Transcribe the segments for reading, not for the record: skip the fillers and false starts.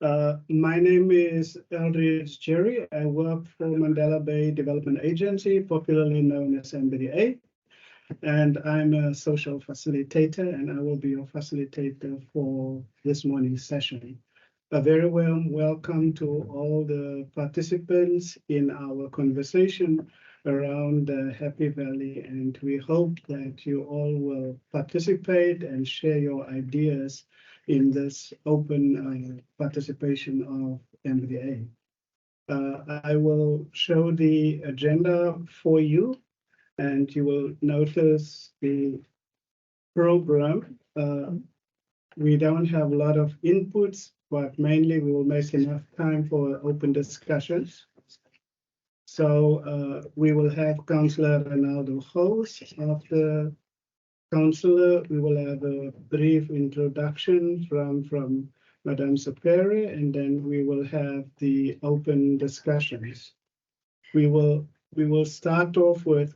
My name is Eldridge Jerry. I work for Mandela Bay Development Agency, popularly known as MBDA, and I'm a social facilitator, and I will be your facilitator for this morning's session. A very warm welcome to all the participants in our conversation around the Happy Valley, and we hope that you all will participate and share your ideas in this open participation of MBDA. I will show the agenda for you, and you will notice the program. We don't have a lot of inputs, but mainly we will make enough time for open discussions. So we will have Councillor Ronaldo host. After Councillor, we will have a brief introduction from Madame Sapere, and then we will have the open discussions. We will start off with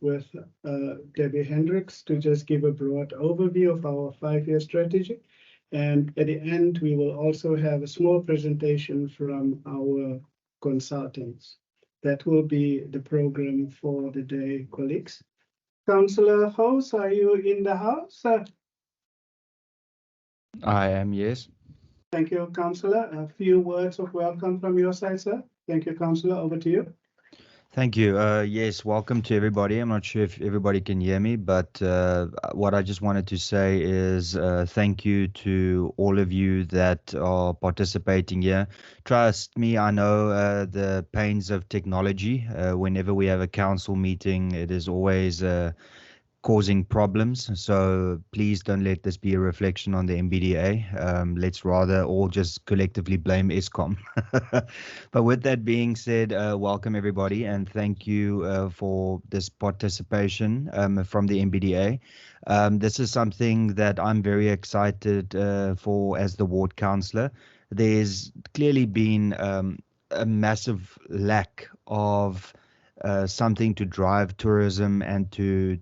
Debbie Hendricks to just give a broad overview of our 5-year strategy. And at the end, we will also have a small presentation from our consultants. That will be the program for the day, colleagues. Councillor House, are you in the house? I am, yes. Thank you, Councillor. A few words of welcome from your side, sir. Thank you, Councillor. Over to you. Thank you. Yes, welcome to everybody. I'm not sure if everybody can hear me, but what I just wanted to say is thank you to all of you that are participating here. Trust me, I know the pains of technology. Whenever we have a council meeting, it is always causing problems. So please don't let this be a reflection on the MBDA. Let's rather all just collectively blame ESCOM. But with that being said, welcome everybody and thank you for this participation from the MBDA. This is something that I'm very excited for as the ward councillor. There's clearly been a massive lack of something to drive tourism and to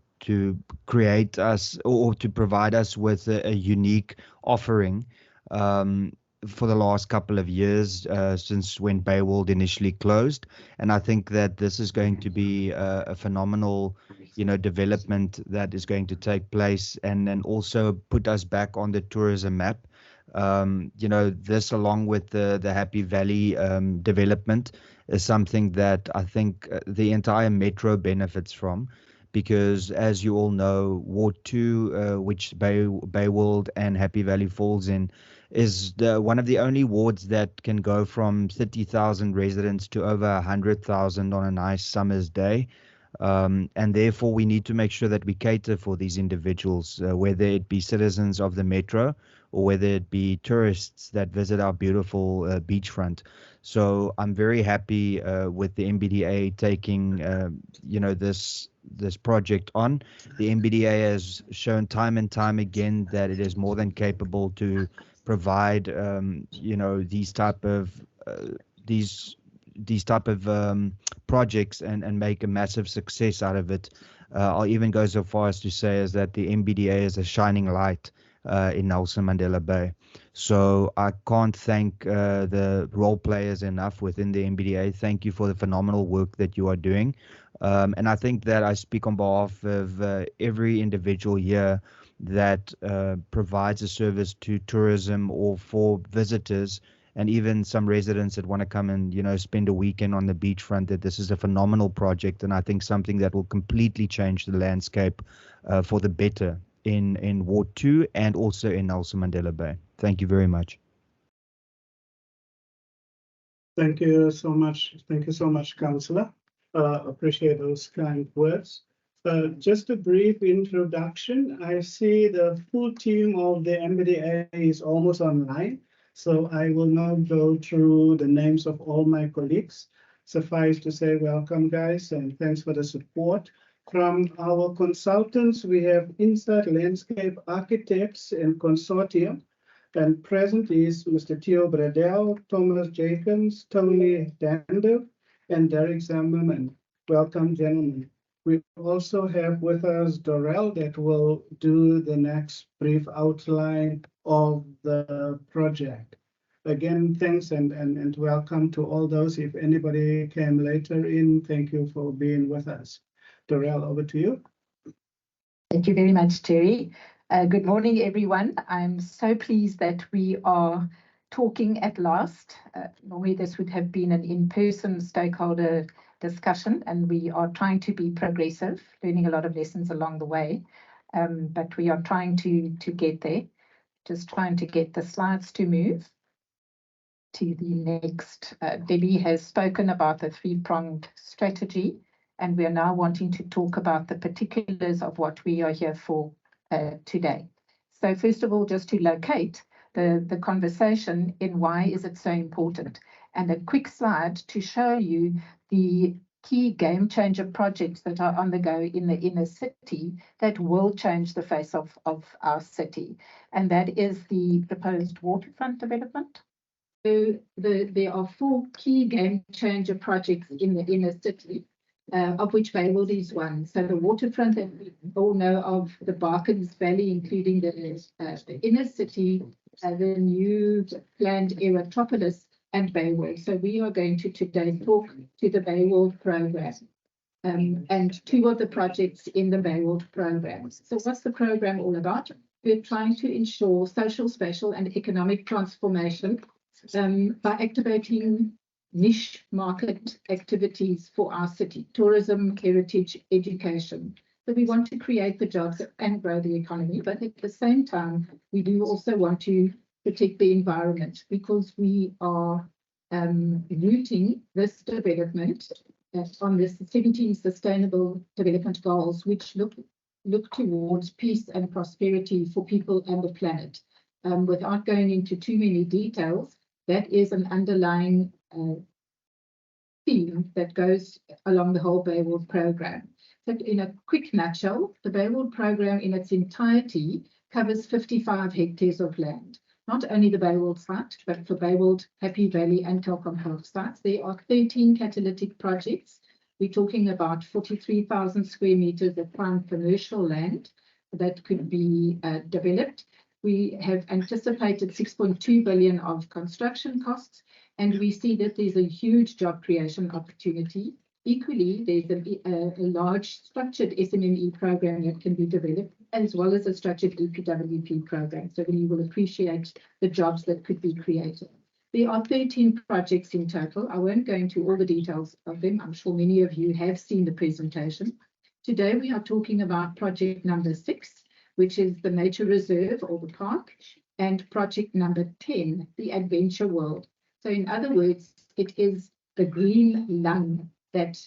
create us or to provide us with a unique offering for the last couple of years since when Bayworld initially closed. And I think that this is going to be a phenomenal, development that is going to take place and also put us back on the tourism map. This along with the Happy Valley development is something that I think the entire metro benefits from. Because as you all know, Ward 2, which Bayworld and Happy Valley falls in, is one of the only wards that can go from 30,000 residents to over 100,000 on a nice summer's day. And therefore, we need to make sure that we cater for these individuals, whether it be citizens of the metro or whether it be tourists that visit our beautiful beachfront. So I'm very happy with the MBDA taking, this project on. The MBDA has shown time and time again that it is more than capable to provide, these type of projects and make a massive success out of it. I'll even go so far as to say is that the MBDA is a shining light in Nelson Mandela Bay. So I can't thank the role players enough within the MBDA. Thank you for the phenomenal work that you are doing. And I think that I speak on behalf of every individual here that provides a service to tourism or for visitors and even some residents that want to come and, spend a weekend on the beachfront, that this is a phenomenal project. And I think something that will completely change the landscape for the better in Ward 2 and also in Nelson Mandela Bay. Thank you very much. Thank you so much. Thank you so much, Councillor. Appreciate those kind words. Just a brief introduction. I see the full team of the MBDA is almost online, so I will not go through the names of all my colleagues. Suffice to say, welcome guys, and thanks for the support. From our consultants, we have Insight Landscape Architects and Consortium, and present is Mr. Theo Bradell, Thomas Jacobs, Tony Dander, and Derek Zimmerman. Welcome, gentlemen. We also have with us Dorel that will do the next brief outline of the project. again, thanks and welcome to all those. If anybody came later in, thank you for being with us. Dorel, over to you. Thank you very much, Terry. Good morning, everyone. I'm so pleased that we are talking at last. Normally, this would have been an in-person stakeholder discussion, and we are trying to be progressive, learning a lot of lessons along the way. But we are trying to get there. Just trying to get the slides to move to the next. Debbie has spoken about the three-pronged strategy, and we are now wanting to talk about the particulars of what we are here for today. So first of all, just to locate the conversation in why is it so important, and a quick slide to show you the key game changer projects that are on the go in the inner city that will change the face of our city, and that is the proposed waterfront development. So there are 4 key game changer projects in the inner city, of which Bayworld is one. So the waterfront that we all know of, the Barkens Valley, including the inner city, the new planned Aerotropolis, and Bayworld. So we are going to today talk to the Bayworld program and 2 of the projects in the Bayworld program. So what's the program all about? We're trying to ensure social, spatial, and economic transformation by activating niche market activities for our city: tourism, heritage, education. So we want to create the jobs and grow the economy, but at the same time, we do also want to protect the environment, because we are rooting this development on the 17 Sustainable Development Goals, which look towards peace and prosperity for people and the planet. Without going into too many details, that is an underlying theme that goes along the whole Bayworld program. So in a quick nutshell, the Bayworld program in its entirety covers 55 hectares of land. Not only the Bayworld site, but for Bayworld, Happy Valley, and Telkom Park sites. There are 13 catalytic projects. We're talking about 43,000 square meters of prime commercial land that could be developed. We have anticipated 6.2 billion of construction costs, and we see that there's a huge job creation opportunity. Equally, there's a large structured SMME program that can be developed, as well as a structured EPWP program. So you will appreciate the jobs that could be created. There are 13 projects in total. I won't go into all the details of them. I'm sure many of you have seen the presentation. Today, we are talking about project number 6, which is the nature reserve or the park, and project number 10, the adventure world. So in other words, it is the green lung that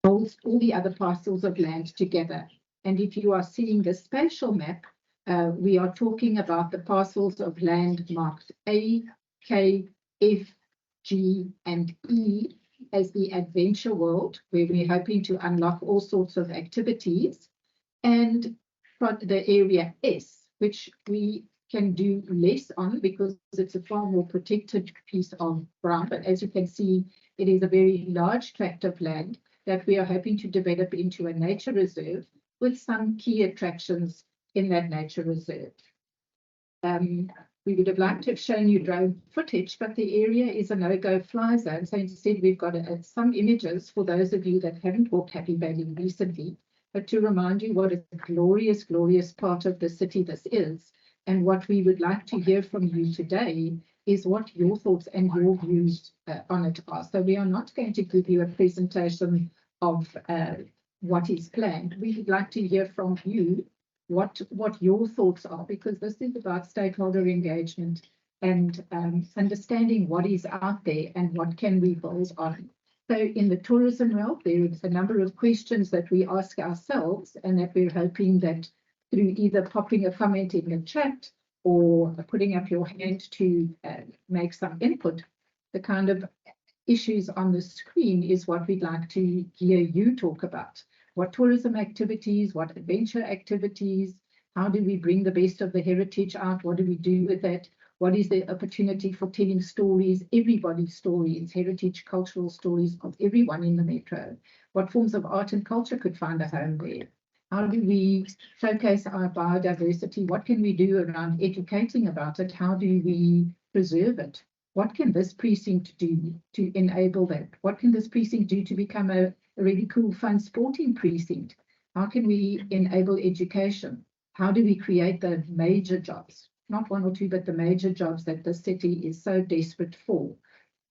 holds all the other parcels of land together. And if you are seeing the spatial map, we are talking about the parcels of land marked A, K, F, G, and E as the adventure world, where we're hoping to unlock all sorts of activities, and the area S, which we can do less on because it's a far more protected piece of ground. But as you can see, it is a very large tract of land that we are hoping to develop into a nature reserve with some key attractions in that nature reserve. We would have liked to have shown you drone footage, but the area is a no-go fly zone. So instead, we've got some images for those of you that haven't walked Happy Valley recently, but to remind you what a glorious, glorious part of the city this is. And what we would like to hear from you today is what your thoughts and your views on it are. So we are not going to give you a presentation of what is planned. We would like to hear from you what your thoughts are, because this is about stakeholder engagement and understanding what is out there and what can we build on. So in the tourism realm, there is a number of questions that we ask ourselves, and that we're hoping that through either popping a comment in the chat or putting up your hand to make some input, the kind of issues on the screen is what we'd like to hear you talk about. What tourism activities, what adventure activities, how do we bring the best of the heritage out? What do we do with it? What is the opportunity for telling stories, everybody's stories, heritage, cultural stories of everyone in the metro? What forms of art and culture could find a home there? How do we showcase our biodiversity? What can we do around educating about it? How do we preserve it. What can this precinct do to enable that? What can this precinct do to become a really cool, fun sporting precinct? How can we enable education? How do we create the major jobs? Not one or two, but the major jobs that the city is so desperate for.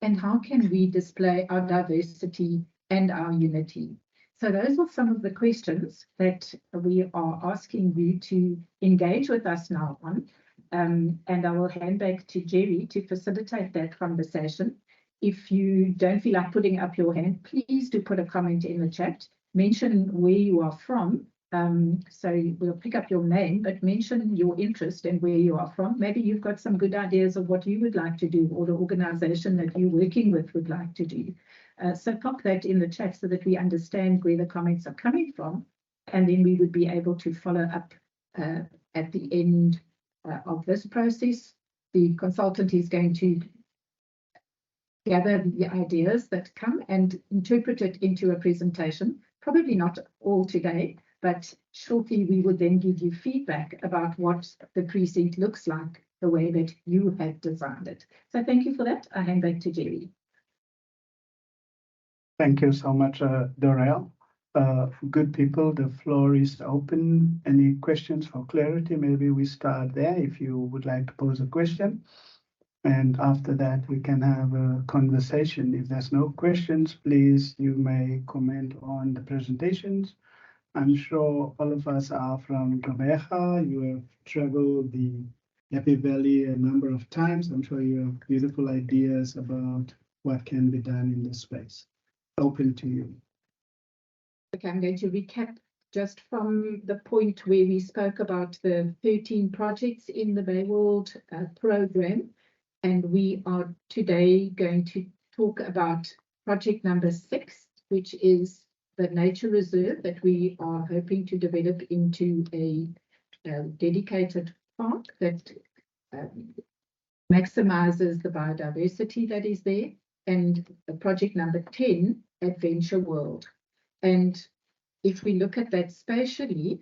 And how can we display our diversity and our unity? So those are some of the questions that we are asking you to engage with us now on. And I will hand back to Jerry to facilitate that conversation. If you don't feel like putting up your hand, please do put a comment in the chat. Mention where you are from. So we'll pick up your name, but mention your interest and where you are from. Maybe you've got some good ideas of what you would like to do or the organization that you're working with would like to do. So pop that in the chat so that we understand where the comments are coming from, and then we would be able to follow up at the end of this process. The consultant is going to gather the ideas that come and interpret it into a presentation, probably not all today, but shortly we will then give you feedback about what the precinct looks like, the way that you have designed it. So thank you for that. I hand back to Jerry. Thank you so much, Dorel. Good people, the floor is open. Any questions for clarity? Maybe we start there if you would like to pose a question. And after that, we can have a conversation. If there's no questions, please, you may comment on the presentations. I'm sure all of us are from Gqeberha. You have traveled the Happy Valley a number of times. I'm sure you have beautiful ideas about what can be done in this space. Open to you. Okay, I'm going to recap just from the point where we spoke about the 13 projects in the Bayworld program. And we are today going to talk about project number 6, which is the nature reserve that we are hoping to develop into a dedicated park that maximizes the biodiversity that is there. And project number 10, Adventure World. And if we look at that spatially,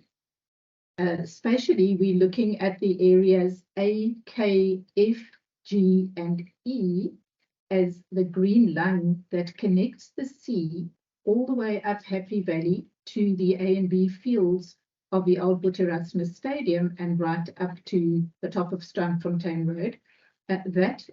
we're looking at the areas A, K, F, G, and E as the green lung that connects the sea all the way up Happy Valley to the A and B fields of the old Erasmus Stadium and right up to the top of Strandfontein Road. That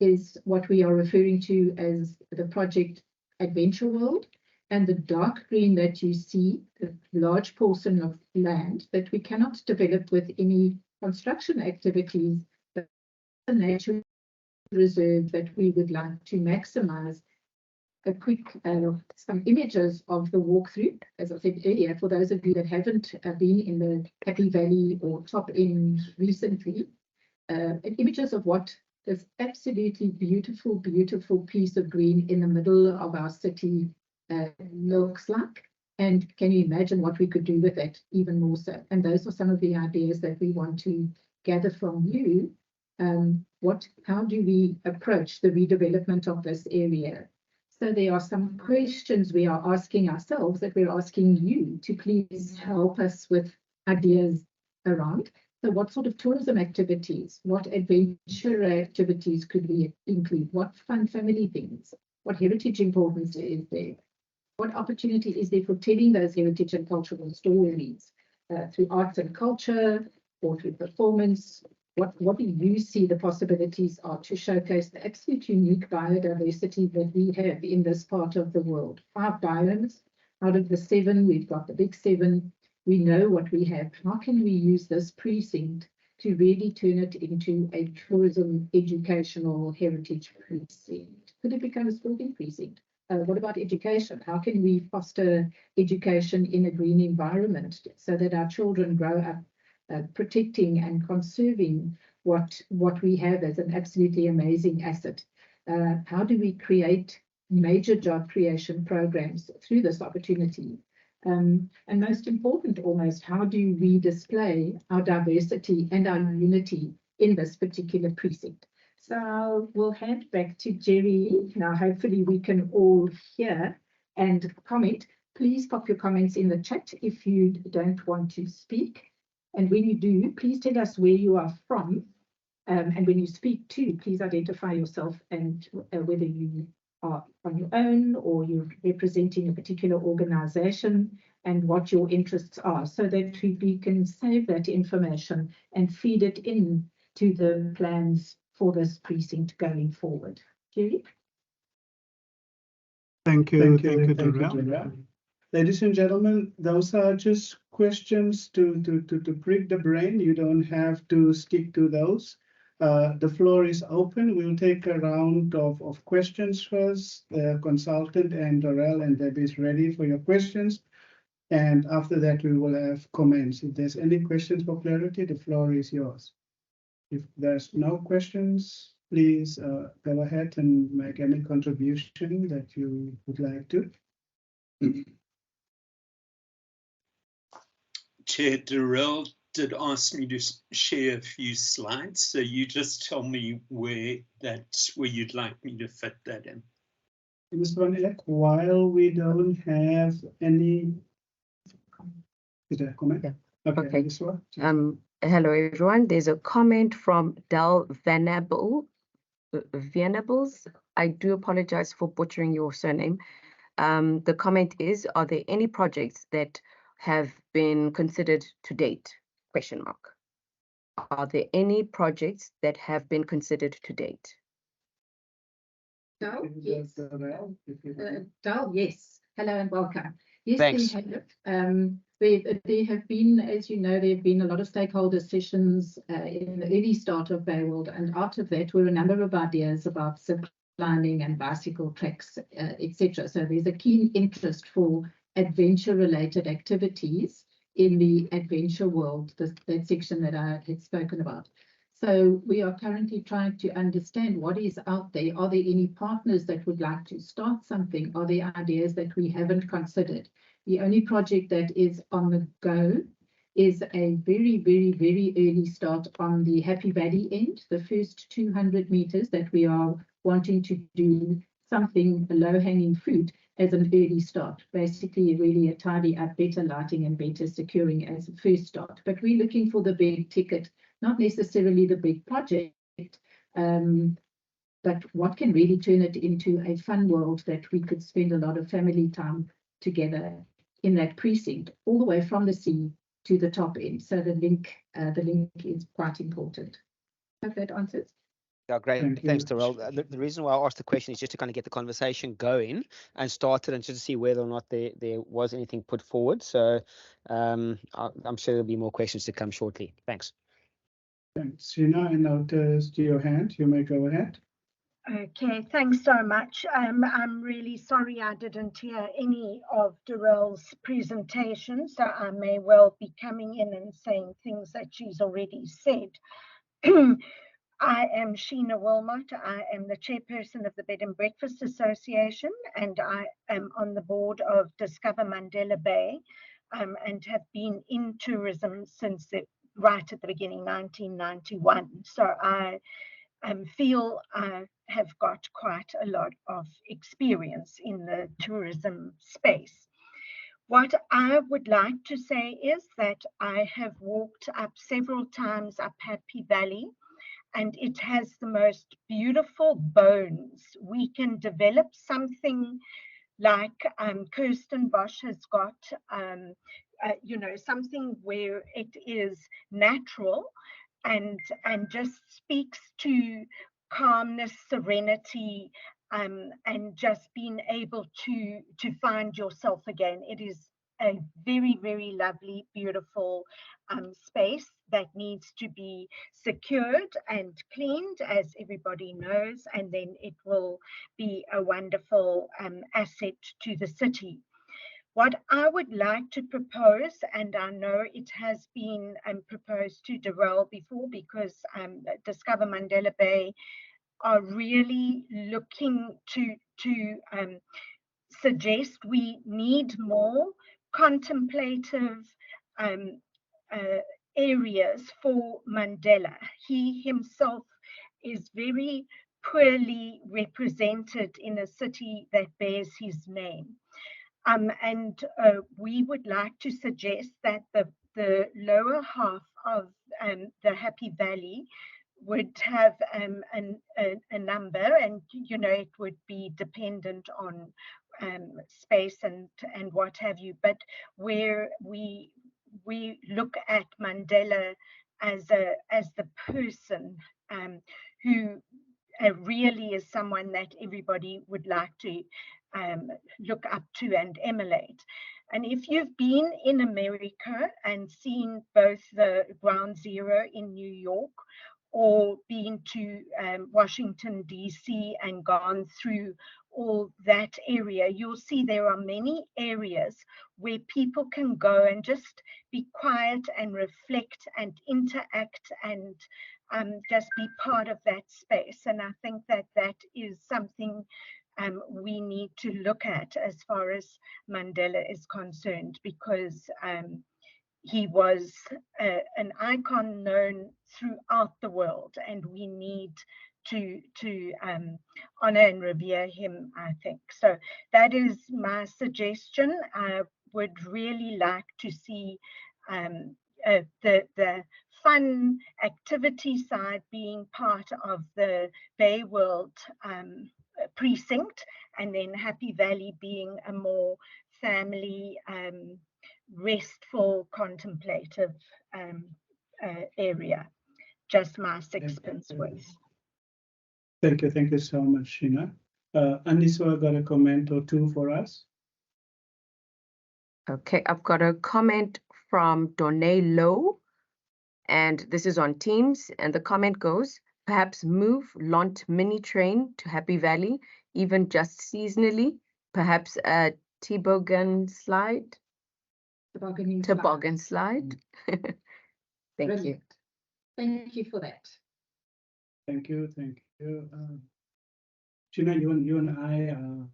is what we are referring to as the project Adventure World. And the dark green that you see, the large portion of land that we cannot develop with any construction activities, but the nature reserve that we would like to maximize. A quick some images of the walkthrough, as I said earlier, for those of you that haven't been in the Happy Valley or Top End recently, images of what this absolutely beautiful, beautiful piece of green in the middle of our city looks like, and can you imagine what we could do with it even more so? And those are some of the ideas that we want to gather from you. How do we approach the redevelopment of this area? So there are some questions we are asking ourselves that we're asking you to please help us with ideas around. So what sort of tourism activities, what adventure activities could we include? What fun family things? What heritage importance is there? What opportunity is there for telling those heritage and cultural stories through arts and culture or through performance? What do you see the possibilities are to showcase the absolute unique biodiversity that we have in this part of the world? 5 biomes out of the 7, we've got the big 7. We know what we have. How can we use this precinct to really turn it into a tourism, educational, heritage precinct? Could it become a sporting precinct? What about education? How can we foster education in a green environment so that our children grow up protecting and conserving what we have as an absolutely amazing asset? How do we create major job creation programs through this opportunity? And most important almost, how do we display our diversity and our unity in this particular precinct? So we'll hand back to Jerry. Now, hopefully we can all hear and comment. Please pop your comments in the chat if you don't want to speak. And when you do, please tell us where you are from And when you speak too, please identify yourself and whether you are on your own or you're representing a particular organization and what your interests are, so that we can save that information and feed it in to the plans for this precinct going forward. Jerry? Thank you, Dorel. Ladies and gentlemen, those are just questions to prick the brain. You don't have to stick to those. The floor is open. We'll take a round of questions first. The consultant and Dorel and Debbie is ready for your questions. And after that, we will have comments. If there's any questions for clarity, the floor is yours. If there's no questions, please go ahead and make any contribution that you would like to. Chair Dorel did ask me to share a few slides, so you just tell me where you'd like me to fit that in. Mr. Van Eck, while we don't have any, is there a comment? Yeah. Okay. Okay. Hello everyone. There's a comment from Del Venables. I do apologize for butchering your surname. The comment is, are there any projects that have been considered to date? Question mark. Are there any projects that have been considered to date? Dal, yes. Dal, yes. Hello and welcome. Yes, Thanks. There have been, as you know, there have been a lot of stakeholder sessions in the early start of Bayworld, and out of that were a number of ideas about zip lining and bicycle tracks, etc. So there's a keen interest for adventure-related activities in the adventure world, that section that I had spoken about. So we are currently trying to understand what is out there. Are there any partners that would like to start something? Are there ideas that we haven't considered? The only project that is on the go is a very, very, very early start on the Happy Valley end, the first 200 meters that we are wanting to do something low-hanging fruit as an early start. Basically, really a tidy up, better lighting and better securing as a first start. But we're looking for the big ticket, not necessarily the big project, but what can really turn it into a fun world that we could spend a lot of family time together in that precinct, all the way from the sea to the top end. So the link is quite important. Hope that answers. Yeah, great. Thanks, Dorel. The reason why I asked the question is just to kind of get the conversation going and started, and just to see whether or not there was anything put forward. So I'm sure there'll be more questions to come shortly. Thanks. Thanks. Sheena, I noticed your hand. You may go ahead. Okay, thanks so much. I'm really sorry I didn't hear any of Dorel's presentation, so I may well be coming in and saying things that she's already said. I am Sheena Wilmot. I am the chairperson of the Bed and Breakfast Association, and I am on the board of Discover Mandela Bay, and have been in tourism since right at the beginning, 1991. So I feel I have got quite a lot of experience in the tourism space. What I would like to say is that I have walked up several times up Happy Valley, and it has the most beautiful bones. We can develop something like Kirsten Bosch has got, something where it is natural and just speaks to calmness, serenity, and just being able to find yourself again. It is a very, very lovely, beautiful space that needs to be secured and cleaned, as everybody knows, and then it will be a wonderful asset to the city. What I would like to propose, and I know it has been proposed to Dorel before, because Discover Mandela Bay are really looking to suggest we need more contemplative areas for Mandela. He himself is very poorly represented in a city that bears his name. And we would like to suggest that the lower half of the Happy Valley would have a number, and you know, it would be dependent on space and what have you, but where we look at Mandela as the person who really is someone that everybody would like to look up to and emulate. And if you've been in America and seen both the Ground Zero in New York, or been to Washington, D.C. and gone through all that area, you'll see there are many areas where people can go and just be quiet and reflect and interact and just be part of that space. And I think that that is something we need to look at as far as Mandela is concerned, because he was an icon known throughout the world, and we need to honor and revere him, I think. So that is my suggestion. I would really like to see the fun activity side being part of the Bayworld precinct, and then Happy Valley being a more family, restful, contemplative area. Just my sixpence worth. Thank you so much, Sheena. Aniswa got a comment or two for us. Okay, I've got a comment from Donay Lowe, and this is on Teams, and the comment goes, perhaps move Lant mini train to Happy Valley, even just seasonally, perhaps a toboggan slide. Toboggan slide. Thank you. Thank you for that. Thank you. Sheena, you and I are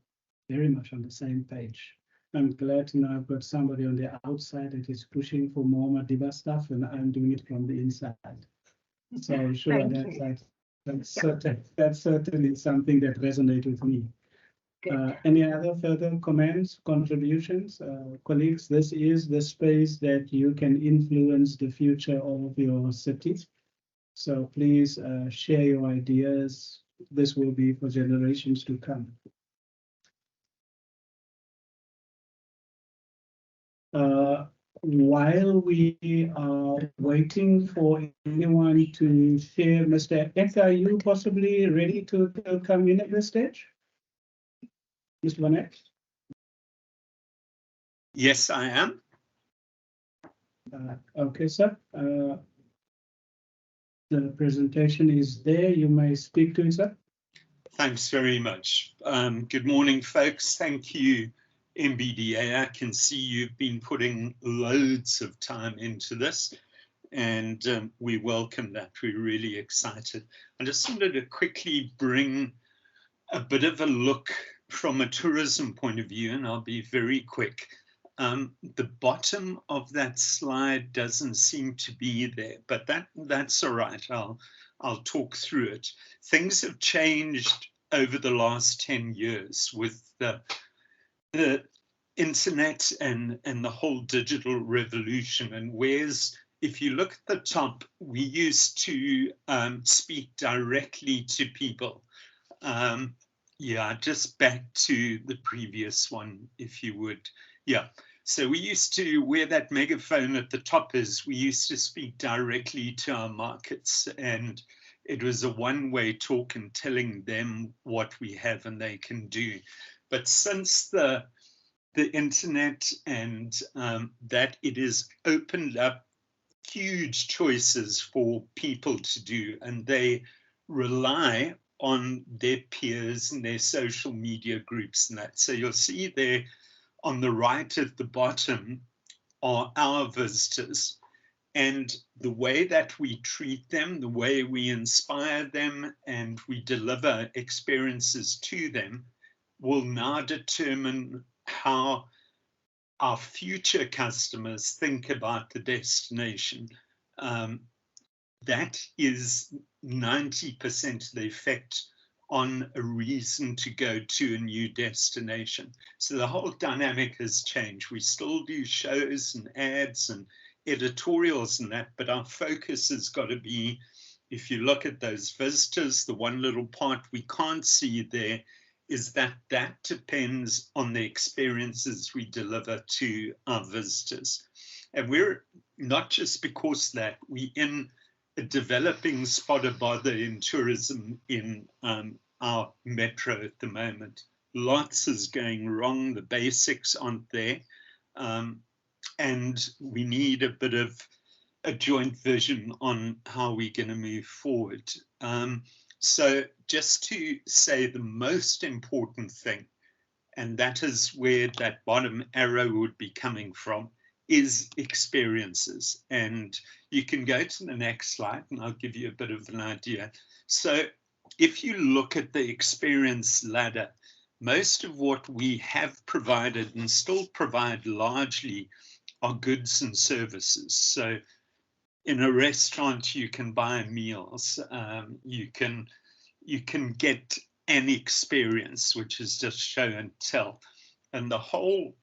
very much on the same page. I'm glad to know I've got somebody on the outside that is pushing for more Madiba stuff, and I'm doing it from the inside. So sure, that's certainly something that resonates with me. Any other further comments, contributions? Colleagues, this is the space that you can influence the future of your city. So please share your ideas. This will be for generations to come. While we are waiting for anyone to share, Mr. X, are you possibly ready to come in at this stage? Mr. Van X? Yes, I am. Okay, sir. The presentation is there. You may speak to it, sir. Thanks very much. Good morning, folks. Thank you, MBDA. I can see you've been putting loads of time into this, and we welcome that. We're really excited. I just wanted to quickly bring a bit of a look from a tourism point of view, and I'll be very quick. The bottom of that slide doesn't seem to be there, but that's all right. I'll talk through it. Things have changed over the last 10 years with the internet and the whole digital revolution. And whereas, if you look at the top, we used to speak directly to people. Yeah, just back to the previous one, if you would. Yeah, so we used to, where that megaphone at the top is, we used to speak directly to our markets, and it was a one-way talk and telling them what we have and they can do. But since the internet and that, it has opened up huge choices for people to do, and they rely on their peers and their social media groups and that. So you'll see there on the right at the bottom are our visitors, and the way that we treat them, the way we inspire them and we deliver experiences to them will now determine how our future customers think about the destination. That is 90% of the effect on a reason to go to a new destination. So the whole dynamic has changed. We still do shows and ads and editorials and that, but our focus has got to be if you look at those visitors, the one little part we can't see there is that depends on the experiences we deliver to our visitors. And we're not just because that we're in a developing spot of bother in tourism in our metro at the moment. Lots is going wrong. The basics aren't there. And we need a bit of a joint vision on how we're going to move forward. So just to say the most important thing, and that is where that bottom arrow would be coming from, is experiences. And you can go to the next slide and I'll give you a bit of an idea. So if you look at the experience ladder, most of what we have provided and still provide largely are goods and services. So in a restaurant, you can buy meals, you can get an experience, which is just show and tell. And the whole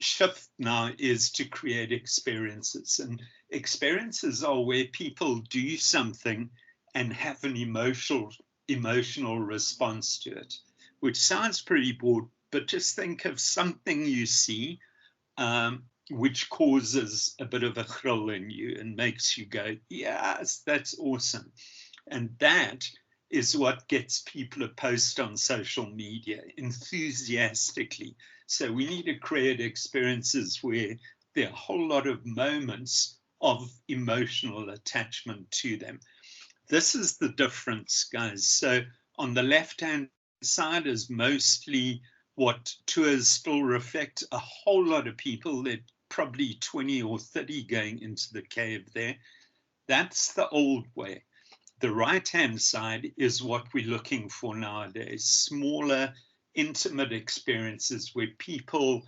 shift now is to create experiences. And experiences are where people do something and have an emotional response to it, which sounds pretty broad, but just think of something you see which causes a bit of a thrill in you and makes you go, yes, that's awesome. And that is what gets people to post on social media enthusiastically. So we need to create experiences where there are a whole lot of moments of emotional attachment to them. This is the difference, guys. So on the left-hand side is mostly what tours still reflect. A whole lot of people, there probably 20 or 30 going into the cave there. That's the old way. The right-hand side is what we're looking for nowadays, smaller, intimate experiences where people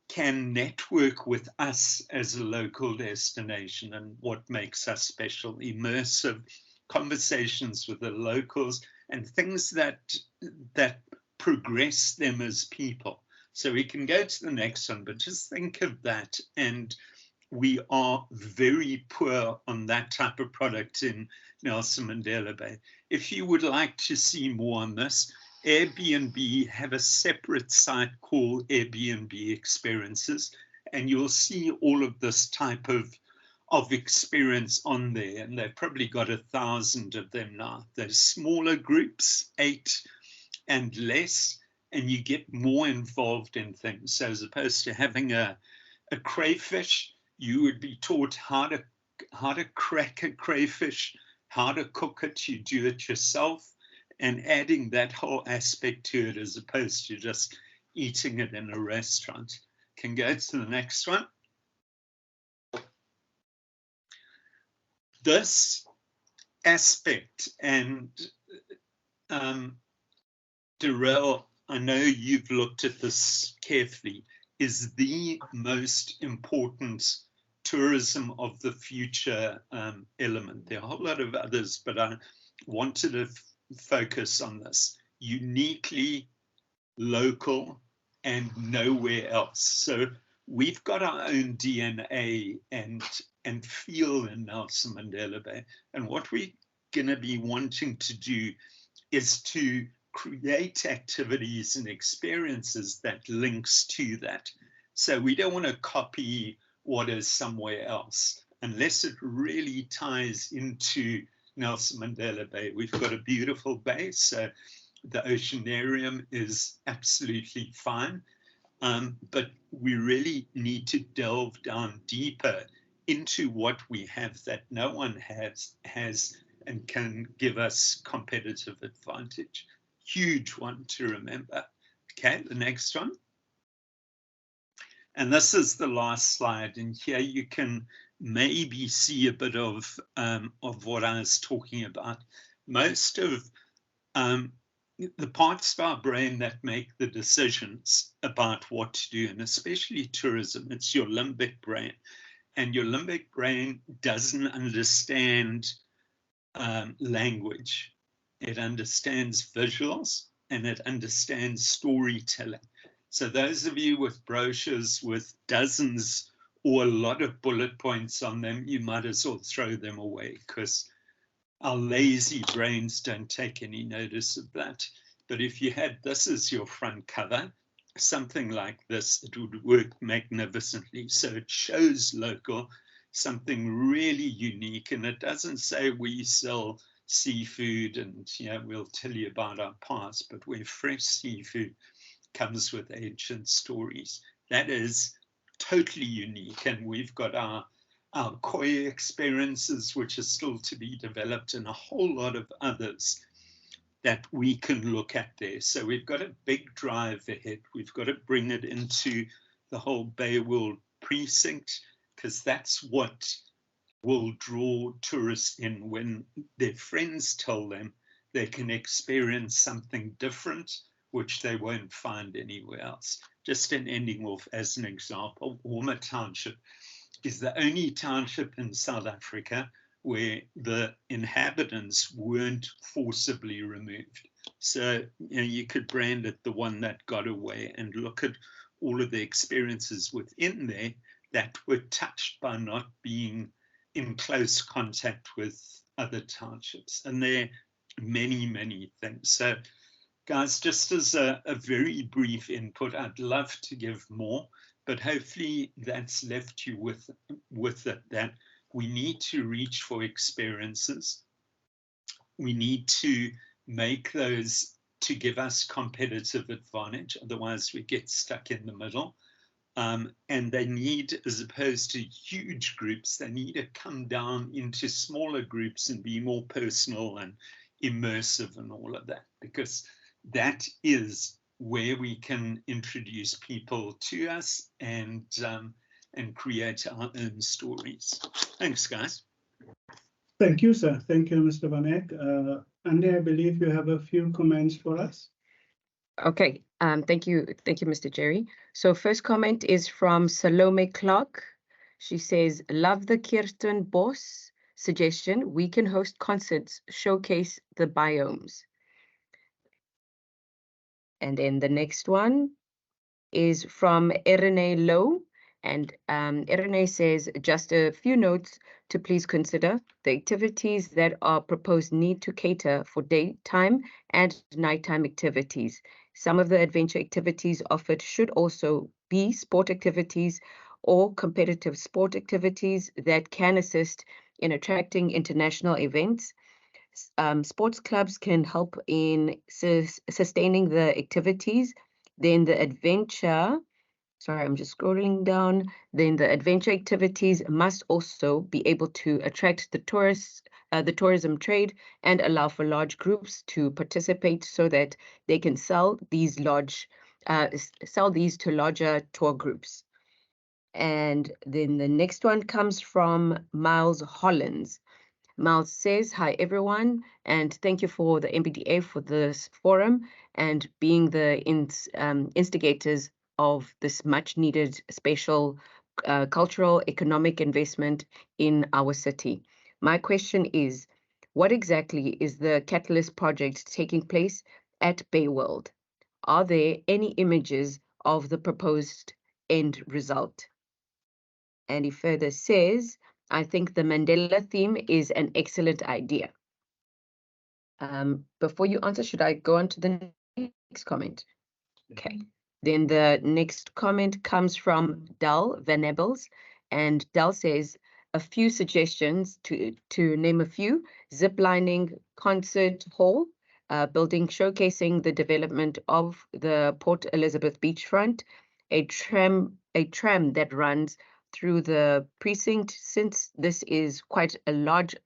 can network with us as a local destination and what makes us special, immersive conversations with the locals and things that progress them as people. So we can go to the next one, but just think of that. And we are very poor on that type of product in Nelson Mandela Bay. If you would like to see more on this, Airbnb have a separate site called Airbnb Experiences, and you'll see all of this type of experience on there. And they've probably got 1,000 of them now. There's smaller groups, 8 and less, and you get more involved in things. So as opposed to having a crayfish, you would be taught how to crack a crayfish, how to cook it. You do it yourself, and adding that whole aspect to it as opposed to just eating it in a restaurant. Can go to the next one. This aspect, and Darrell, I know you've looked at this carefully, is the most important tourism of the future element. There are a whole lot of others, but I wanted to focus on this. Uniquely local and nowhere else. So we've got our own DNA and feel in Nelson Mandela Bay. And what we're going to be wanting to do is to create activities and experiences that links to that. So we don't want to copy what is somewhere else unless it really ties into Nelson Mandela Bay. We've got a beautiful bay, so the oceanarium is absolutely fine, but we really need to delve down deeper into what we have that no one has and can give us competitive advantage. Huge one to remember. Okay, the next one. And this is the last slide, and here you can maybe see a bit of what I was talking about. Most of the parts of our brain that make the decisions about what to do, and especially tourism, it's your limbic brain. And your limbic brain doesn't understand language. It understands visuals and it understands storytelling. So those of you with brochures with dozens or a lot of bullet points on them, you might as well throw them away, because our lazy brains don't take any notice of that. But if you had this as your front cover, something like this, it would work magnificently. So it shows local, something really unique, and it doesn't say we sell seafood and we'll tell you about our past, but where fresh seafood comes with ancient stories. That is totally unique, and we've got our koi experiences, which are still to be developed, and a whole lot of others that we can look at there. So we've got a big drive ahead. We've got to bring it into the whole Bayworld precinct, because that's what will draw tourists in when their friends tell them they can experience something different, which they won't find anywhere else. Just in ending off, as an example, Orma Township is the only township in South Africa where the inhabitants weren't forcibly removed. So you could brand it the one that got away, and look at all of the experiences within there that were touched by not being in close contact with other townships. And there are many, many things. So guys, just as a very brief input, I'd love to give more, but hopefully that's left you with it, that we need to reach for experiences. We need to make those to give us competitive advantage, otherwise we get stuck in the middle. And they need, as opposed to huge groups, they need to come down into smaller groups and be more personal and immersive and all of that, because that is where we can introduce people to us and create our own stories. Thanks, guys. Thank you, sir. Thank you, Mr. Van Eck. Andy, I believe you have a few comments for us. Okay, thank you, Mr. Jerry. So first comment is from Salome Clark. She says, love the Kirsten Boss suggestion. We can host concerts, showcase the biomes. And then the next one is from Erene Lowe. And Erene says, just a few notes to please consider. The activities that are proposed need to cater for daytime and nighttime activities. Some of the adventure activities offered should also be sport activities or competitive sport activities that can assist in attracting international events. Sports clubs can help in sustaining the activities. Then the adventure, sorry, I'm just scrolling down. Then the adventure activities must also be able to attract the tourists, the tourism trade, and allow for large groups to participate so that they can sell these to larger tour groups. And then the next one comes from Miles Hollins. Miles says, hi everyone, and thank you for the MBDA for this forum and being the instigators of this much needed special cultural economic investment in our city. My question is, what exactly is the Catalyst project taking place at Bayworld? Are there any images of the proposed end result? And he further says, I think the Mandela theme is an excellent idea. Before you answer, should I go on to the next comment? Okay. Then the next comment comes from Dal Van Ebels, and Dal says, a few suggestions to name a few: ziplining concert hall, building showcasing the development of the Port Elizabeth beachfront, a tram that runs through the precinct, since this is quite a larger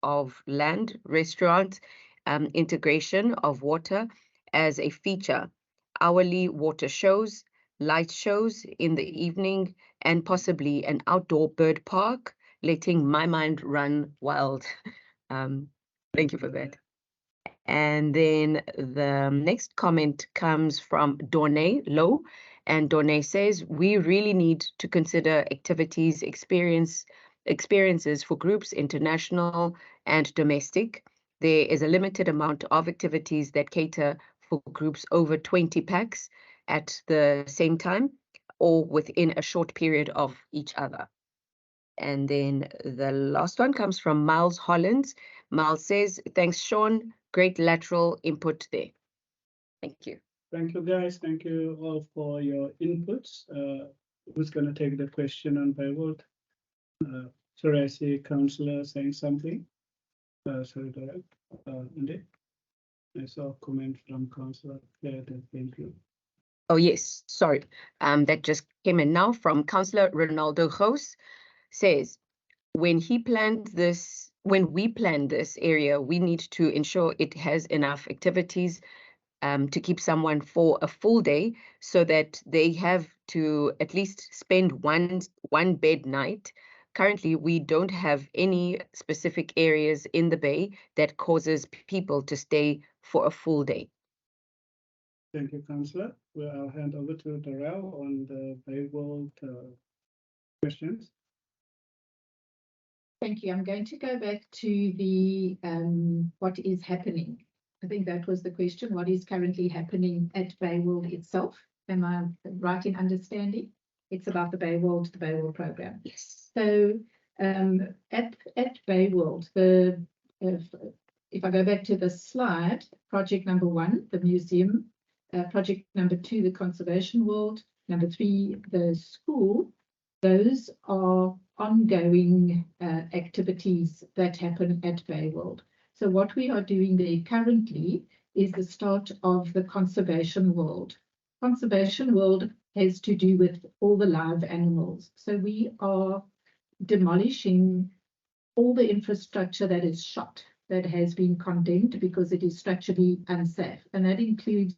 of land, restaurant, integration of water as a feature, hourly water shows, light shows in the evening, and possibly an outdoor bird park, letting my mind run wild. Thank you for that. And then the next comment comes from Dorne Lowe, and Dorne says, we really need to consider activities, experiences for groups, international and domestic. There is a limited amount of activities that cater for groups over 20 packs at the same time. or within a short period of each other. And then the last one comes from Miles Hollins. Miles says, thanks, Sean. Great lateral input there. Thank you. Thank you, guys. Thank you all for your inputs. Who's going to take the question on Bayworld? Sorry, I see Councillor saying something. Sorry, Andy. I saw a comment from Councillor Claire. Thank you. Oh, yes, sorry. That just came in now from Councillor Ronaldo Gous. Says, when we planned this area, we need to ensure it has enough activities to keep someone for a full day, so that they have to at least spend one bed night. Currently, we don't have any specific areas in the bay that causes people to stay for a full day. Thank you, Councillor. Well, I'll hand over to Darrell on the Bayworld questions. Thank you. I'm going to go back to the what is happening. I think that was the question. What is currently happening at Bayworld itself? Am I right in understanding? It's about the Bayworld program. Yes. So at Bayworld, if I go back to the slide, project number 1, the museum, project number 2, the conservation world, number 3, the school. Those are ongoing activities that happen at Bayworld. So what we are doing there currently is the start of the conservation world. Conservation world has to do with all the live animals. So we are demolishing all the infrastructure that is shot, that has been condemned because it is structurally unsafe. And that includes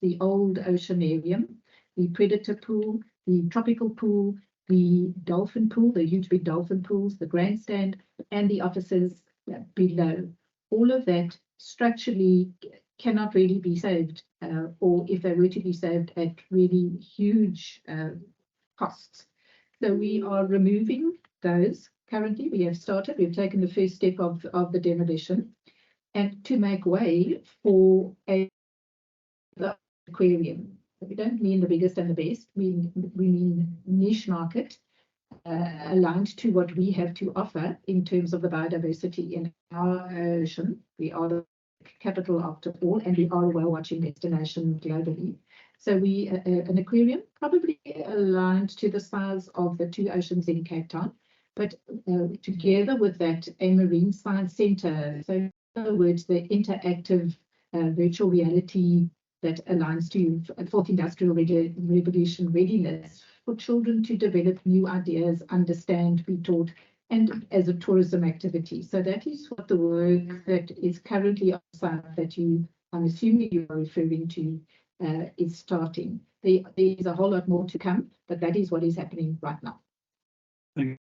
the old oceanarium, the predator pool, the tropical pool, the dolphin pool, the huge big dolphin pools, the grandstand, and the offices below. All of that structurally cannot really be saved, or if they were to be saved, at really huge costs. So we are removing those. Currently, we have started, we've taken the first step of the demolition, and to make way for a aquarium. We don't mean the biggest and the best, we mean niche market, aligned to what we have to offer in terms of the biodiversity in our ocean. We are the capital after all, and we are a whale-watching destination globally. So we, an aquarium, probably aligned to the size of the 2 oceans in Cape Town, but together with that, a marine science centre. So in other words, the interactive virtual reality that aligns to 4th Industrial Revolution readiness for children to develop new ideas, understand, be taught, and as a tourism activity. So that is what the work that is currently on site that I'm assuming you are referring to, is starting. There is a whole lot more to come, but that is what is happening right now. Thank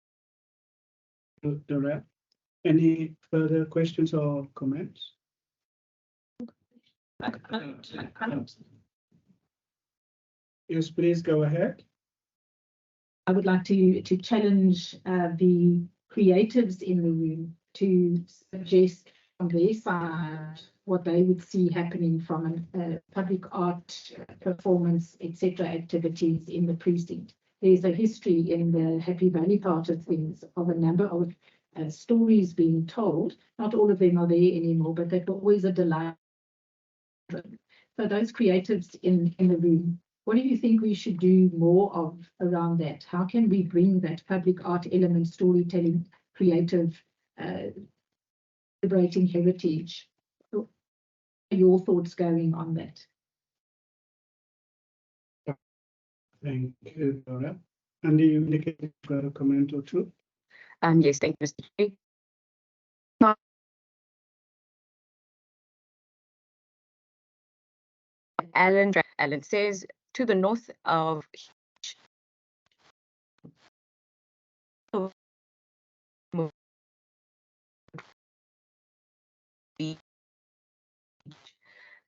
you, Darrell. Any further questions or comments? Yes, please go ahead. I would like to challenge the creatives in the room to suggest from their side what they would see happening from a public art performance, etc. activities in the precinct. There's a history in the Happy Valley part of things of a number of stories being told. Not all of them are there anymore, but they were always a delight. So those creatives in the room, what do you think we should do more of around that? How can we bring that public art element, storytelling, creative, celebrating heritage? What are your thoughts going on that? Thank you, Dora. Andy, you indicated you've got a comment or two. Yes, thank you, Mr. Chair. Alan says, to the north of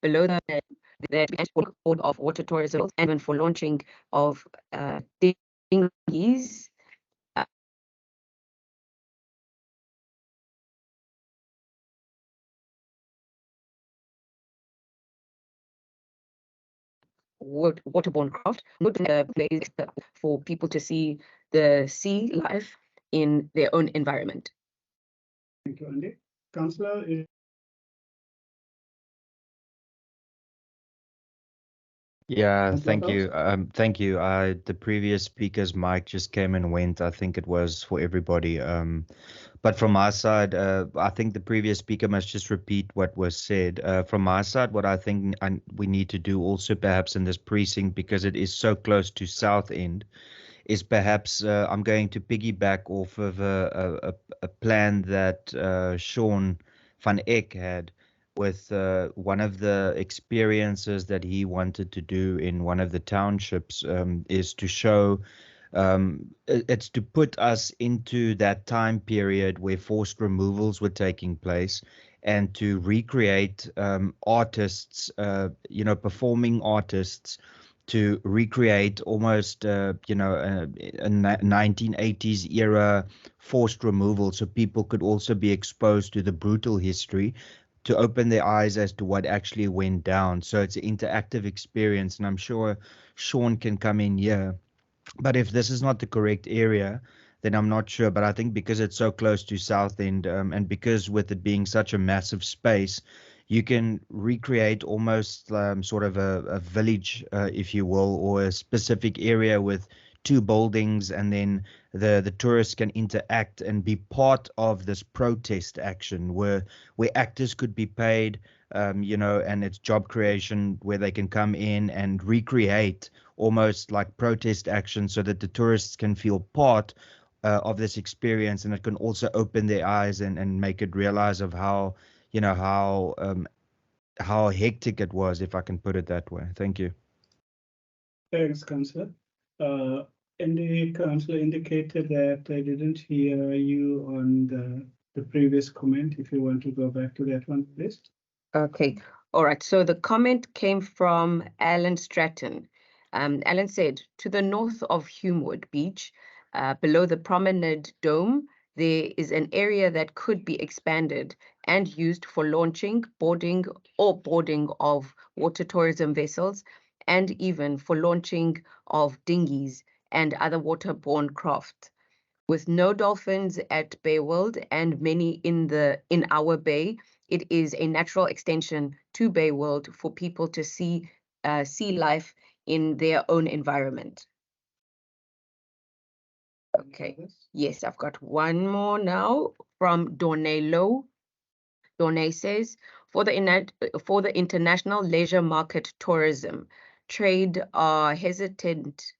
below that board of water tourism, and even for launching of dinghies. waterborne craft would be a place for people to see the sea life in their own environment. Thank you, Andy. Councillor, Yeah, thank you. Thank you. The previous speaker's mic just came and went. I think it was for everybody. But from my side, I think the previous speaker must just repeat what was said. From my side, what I think we need to do also perhaps in this precinct, because it is so close to South End, is perhaps I'm going to piggyback off of a plan that Sean van Eck had with one of the experiences that he wanted to do in one of the townships, is to show it's to put us into that time period where forced removals were taking place, and to recreate artists, performing artists, to recreate almost, a 1980s era forced removal, so people could also be exposed to the brutal history, to open their eyes as to what actually went down. So it's an interactive experience, and I'm sure Sean can come in here. But if this is not the correct area, then I'm not sure. But I think because it's so close to South End, and because with it being such a massive space, you can recreate almost sort of a village, if you will, or a specific area with two buildings, and then the tourists can interact and be part of this protest action where actors could be paid, and it's job creation where they can come in and recreate almost like protest action, so that the tourists can feel part of this experience, and it can also open their eyes and make it realize of how hectic it was, if I can put it that way. Thank you. Thanks, Councillor. And the councillor indicated that they didn't hear you on the previous comment. If you want to go back to that one, please. Okay, all right. So the comment came from Alan Straton. Alan said, to the north of Humewood Beach, below the promenade dome, there is an area that could be expanded and used for launching, boarding of water tourism vessels, and even for launching of dinghies and other waterborne craft. With no dolphins at Bayworld and many in our bay, it is a natural extension to Bayworld for people to see sea life in their own environment. Okay, yes, I've got one more now from Dorne Low. Dorne says, for the international leisure market tourism, trade are hesitant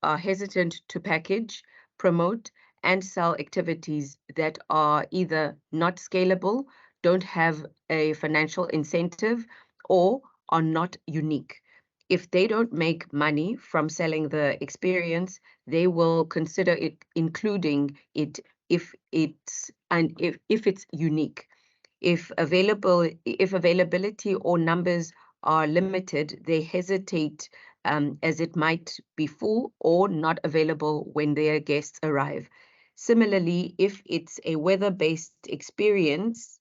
to package, promote, and sell activities that are either not scalable, don't have a financial incentive, or are not unique. If they don't make money from selling the experience, they will consider it including it if it's unique. If availability or numbers are limited, they hesitate, as it might be full or not available when their guests arrive. Similarly, if it's a weather-based experience,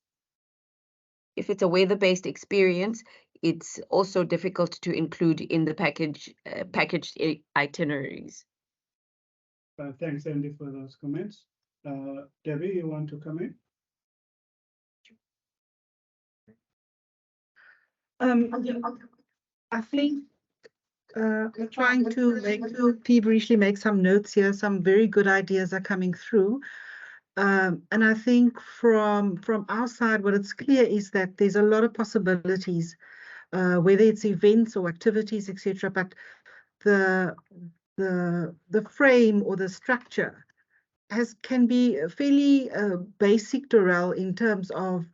it's also difficult to include in the packaged itineraries. Thanks, Andy, for those comments. Debbie, you want to come in? I think I'm trying to feverishly make some notes here. Some very good ideas are coming through. And I think from our side, what it's clear is that there's a lot of possibilities, whether it's events or activities, etc. But the frame or the structure can be fairly basic, Dorel, in terms of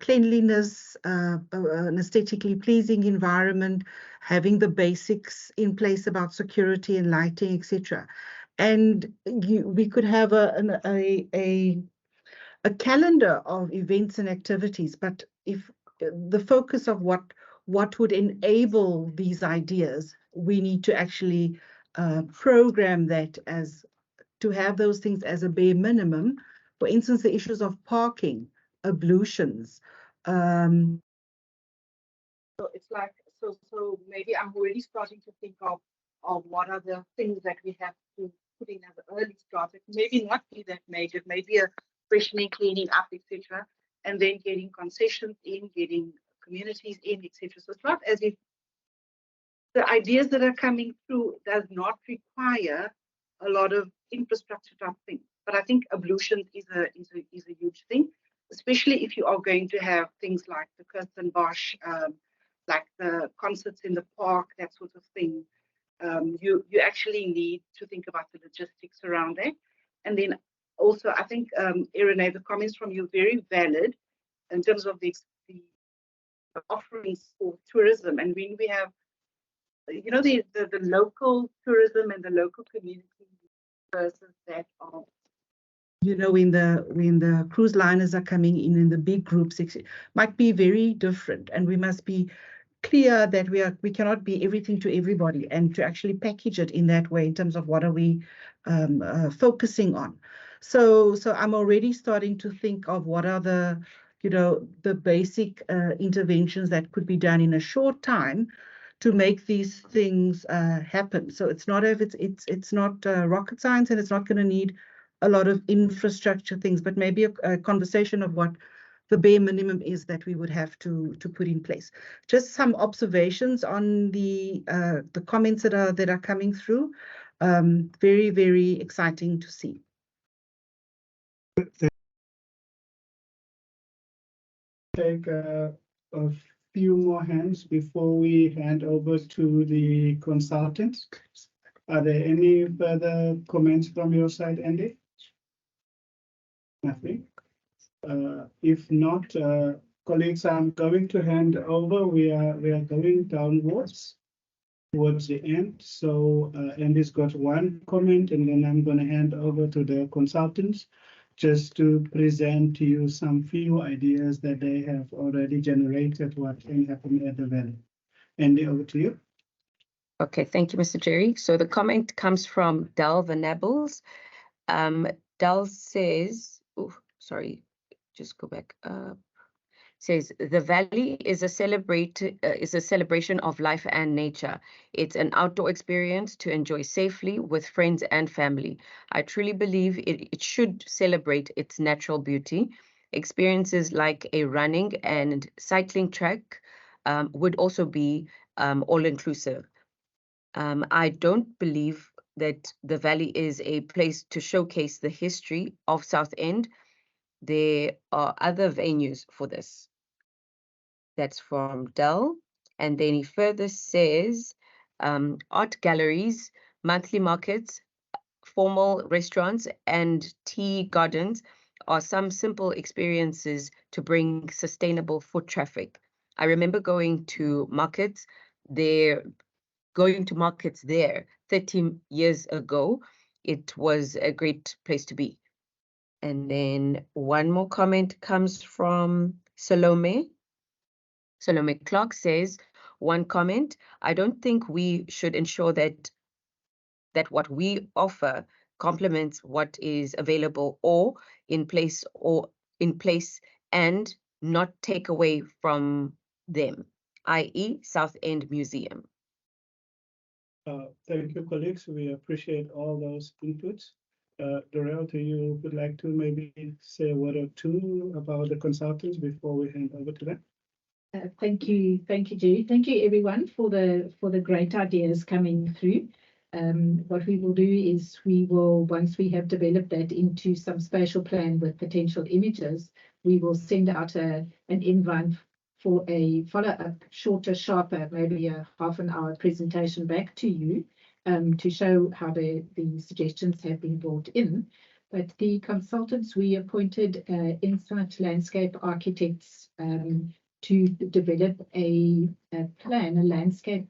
cleanliness, an aesthetically pleasing environment, having the basics in place about security and lighting, etc. And we could have a calendar of events and activities, but if the focus of what would enable these ideas, we need to actually program that as to have those things as a bare minimum. For instance, the issues of parking, ablutions. So it's like So maybe I'm already starting to think of what are the things that we have to put in as an early start. It maybe not be that major, maybe a freshening, cleaning up, etc., and then getting concessions in, getting communities in, etc. So it's not as if the ideas that are coming through does not require a lot of infrastructure type thing. But I think ablutions is a huge thing, especially if you are going to have things like the Kirstenbosch, like the concerts in the park, that sort of thing. You actually need to think about the logistics around that. And then also, I think, Irene, the comments from you are very valid in terms of the offerings for tourism. And when we have, you know, the local tourism and the local community versus that of, you know, when the cruise liners are coming in the big groups, it might be very different, and we must be clear that we cannot be everything to everybody, and to actually package it in that way in terms of what are we focusing on. So I'm already starting to think of what are the, you know, the basic interventions that could be done in a short time to make these things happen. So it's not it's not rocket science, and it's not going to need a lot of infrastructure things, but maybe a conversation of what the bare minimum is that we would have to put in place. Just some observations on the comments that are coming through. Very, very exciting to see. Take a few more hands before we hand over to the consultants. Are there any further comments from your side, Andy? Nothing. If not, colleagues, I'm going to hand over. We are going downwards towards the end. So Andy's got one comment, and then I'm going to hand over to the consultants just to present to you some few ideas that they have already generated what can happen at the valley. Andy, over to you. Okay, thank you, Mr. Jerry. So the comment comes from Del Venables. Del says, oh, sorry, just go back up. Says the valley is a celebration of life and nature. It's an outdoor experience to enjoy safely with friends and family. I truly believe it should celebrate its natural beauty. Experiences like a running and cycling track would also be all-inclusive. I don't believe that the valley is a place to showcase the history of South End. There are other venues for this. That's from Dell. And then he further says, art galleries, monthly markets, formal restaurants, and tea gardens are some simple experiences to bring sustainable foot traffic. I remember going to markets there 30 years ago. It was a great place to be. And then one more comment comes from Salome. Salome Clark says, one comment, I don't think we should ensure that what we offer complements what is available or in place and not take away from them, i.e. South End Museum. Thank you, colleagues. We appreciate all those inputs. Dorel, do you would like to maybe say a word or two about the consultants before we hand over to them? Thank you, Jerry. Thank you, everyone, for the great ideas coming through. What we will do is we will, once we have developed that into some spatial plan with potential images, we will send out an invite for a follow-up, shorter, sharper, maybe a half an hour presentation back to you to show how the suggestions have been brought in. But the consultants, we appointed Insight Landscape Architects to develop a landscape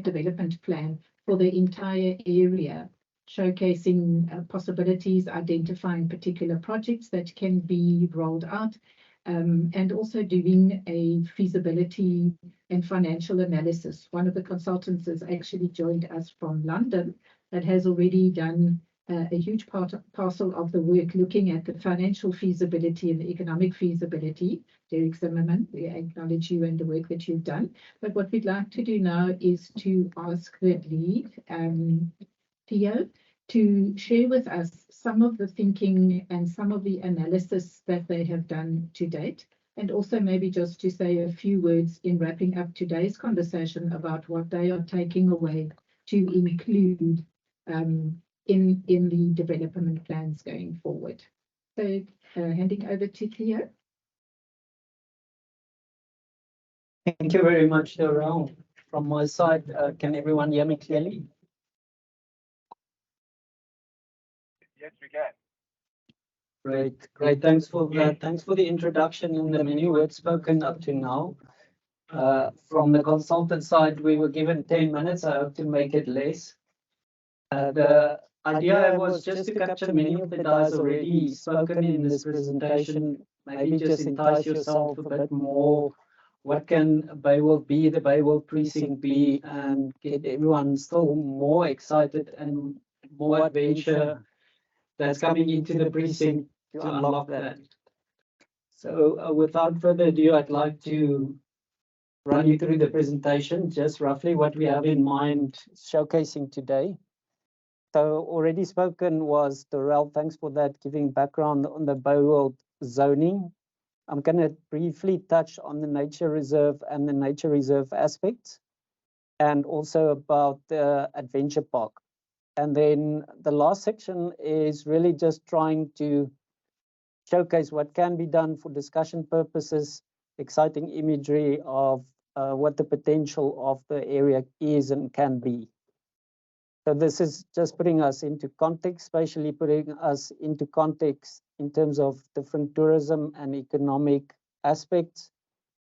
development plan for the entire area, showcasing possibilities, identifying particular projects that can be rolled out, and also doing a feasibility and financial analysis. One of the consultants has actually joined us from London that has already done a huge parcel of the work looking at the financial feasibility and the economic feasibility. Derek Zimmerman, we acknowledge you and the work that you've done. But what we'd like to do now is to ask the lead, Theo, to share with us some of the thinking and some of the analysis that they have done to date, and also maybe just to say a few words in wrapping up today's conversation about what they are taking away to include in the development plans going forward. So handing over to Theo. Thank you very much, Darrell. From my side, can everyone hear me clearly? Yes, we can. Great. Thanks for that. Thanks for the introduction and the many words spoken up to now. From the consultant side, we were given 10 minutes. I hope to make it less. The idea was just to capture many of the guys already spoken in this presentation, maybe just entice yourself a bit more. What can Bayworld be, the Bayworld Precinct be, and get everyone still more excited and more adventure that's coming into the precinct to unlock that. So without further ado, I'd like to run you through the presentation, just roughly what we have in mind showcasing today. So already spoken was Darrell, thanks for that, giving background on the Bayworld zoning. I'm going to briefly touch on the nature reserve and the nature reserve aspects, and also about the adventure park. And then the last section is really just trying to showcase what can be done for discussion purposes, exciting imagery of what the potential of the area is and can be. So this is just putting us into context, spatially putting us into context in terms of different tourism and economic aspects.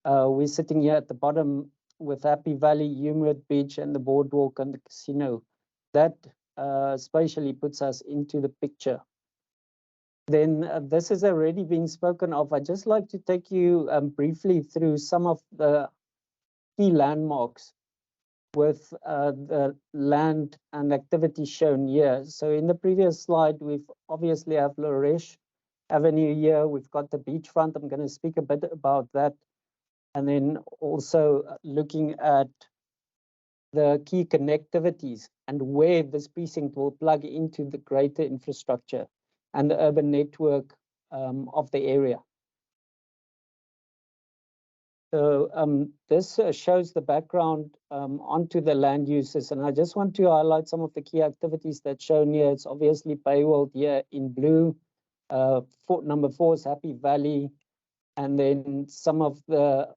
We're sitting here at the bottom with Happy Valley, Humid Beach, and the boardwalk and the casino. That spatially puts us into the picture. Then this has already been spoken of. I'd just like to take you briefly through some of the key landmarks with the land and activity shown here. So in the previous slide, we've obviously have Loresh Avenue here. We've got the beachfront. I'm going to speak a bit about that. And then also looking at the key connectivities and where this precinct will plug into the greater infrastructure and the urban network of the area. So this shows the background onto the land uses, and I just want to highlight some of the key activities that's shown here. It's obviously Bayworld here in blue. Number 4 is Happy Valley, and then some of the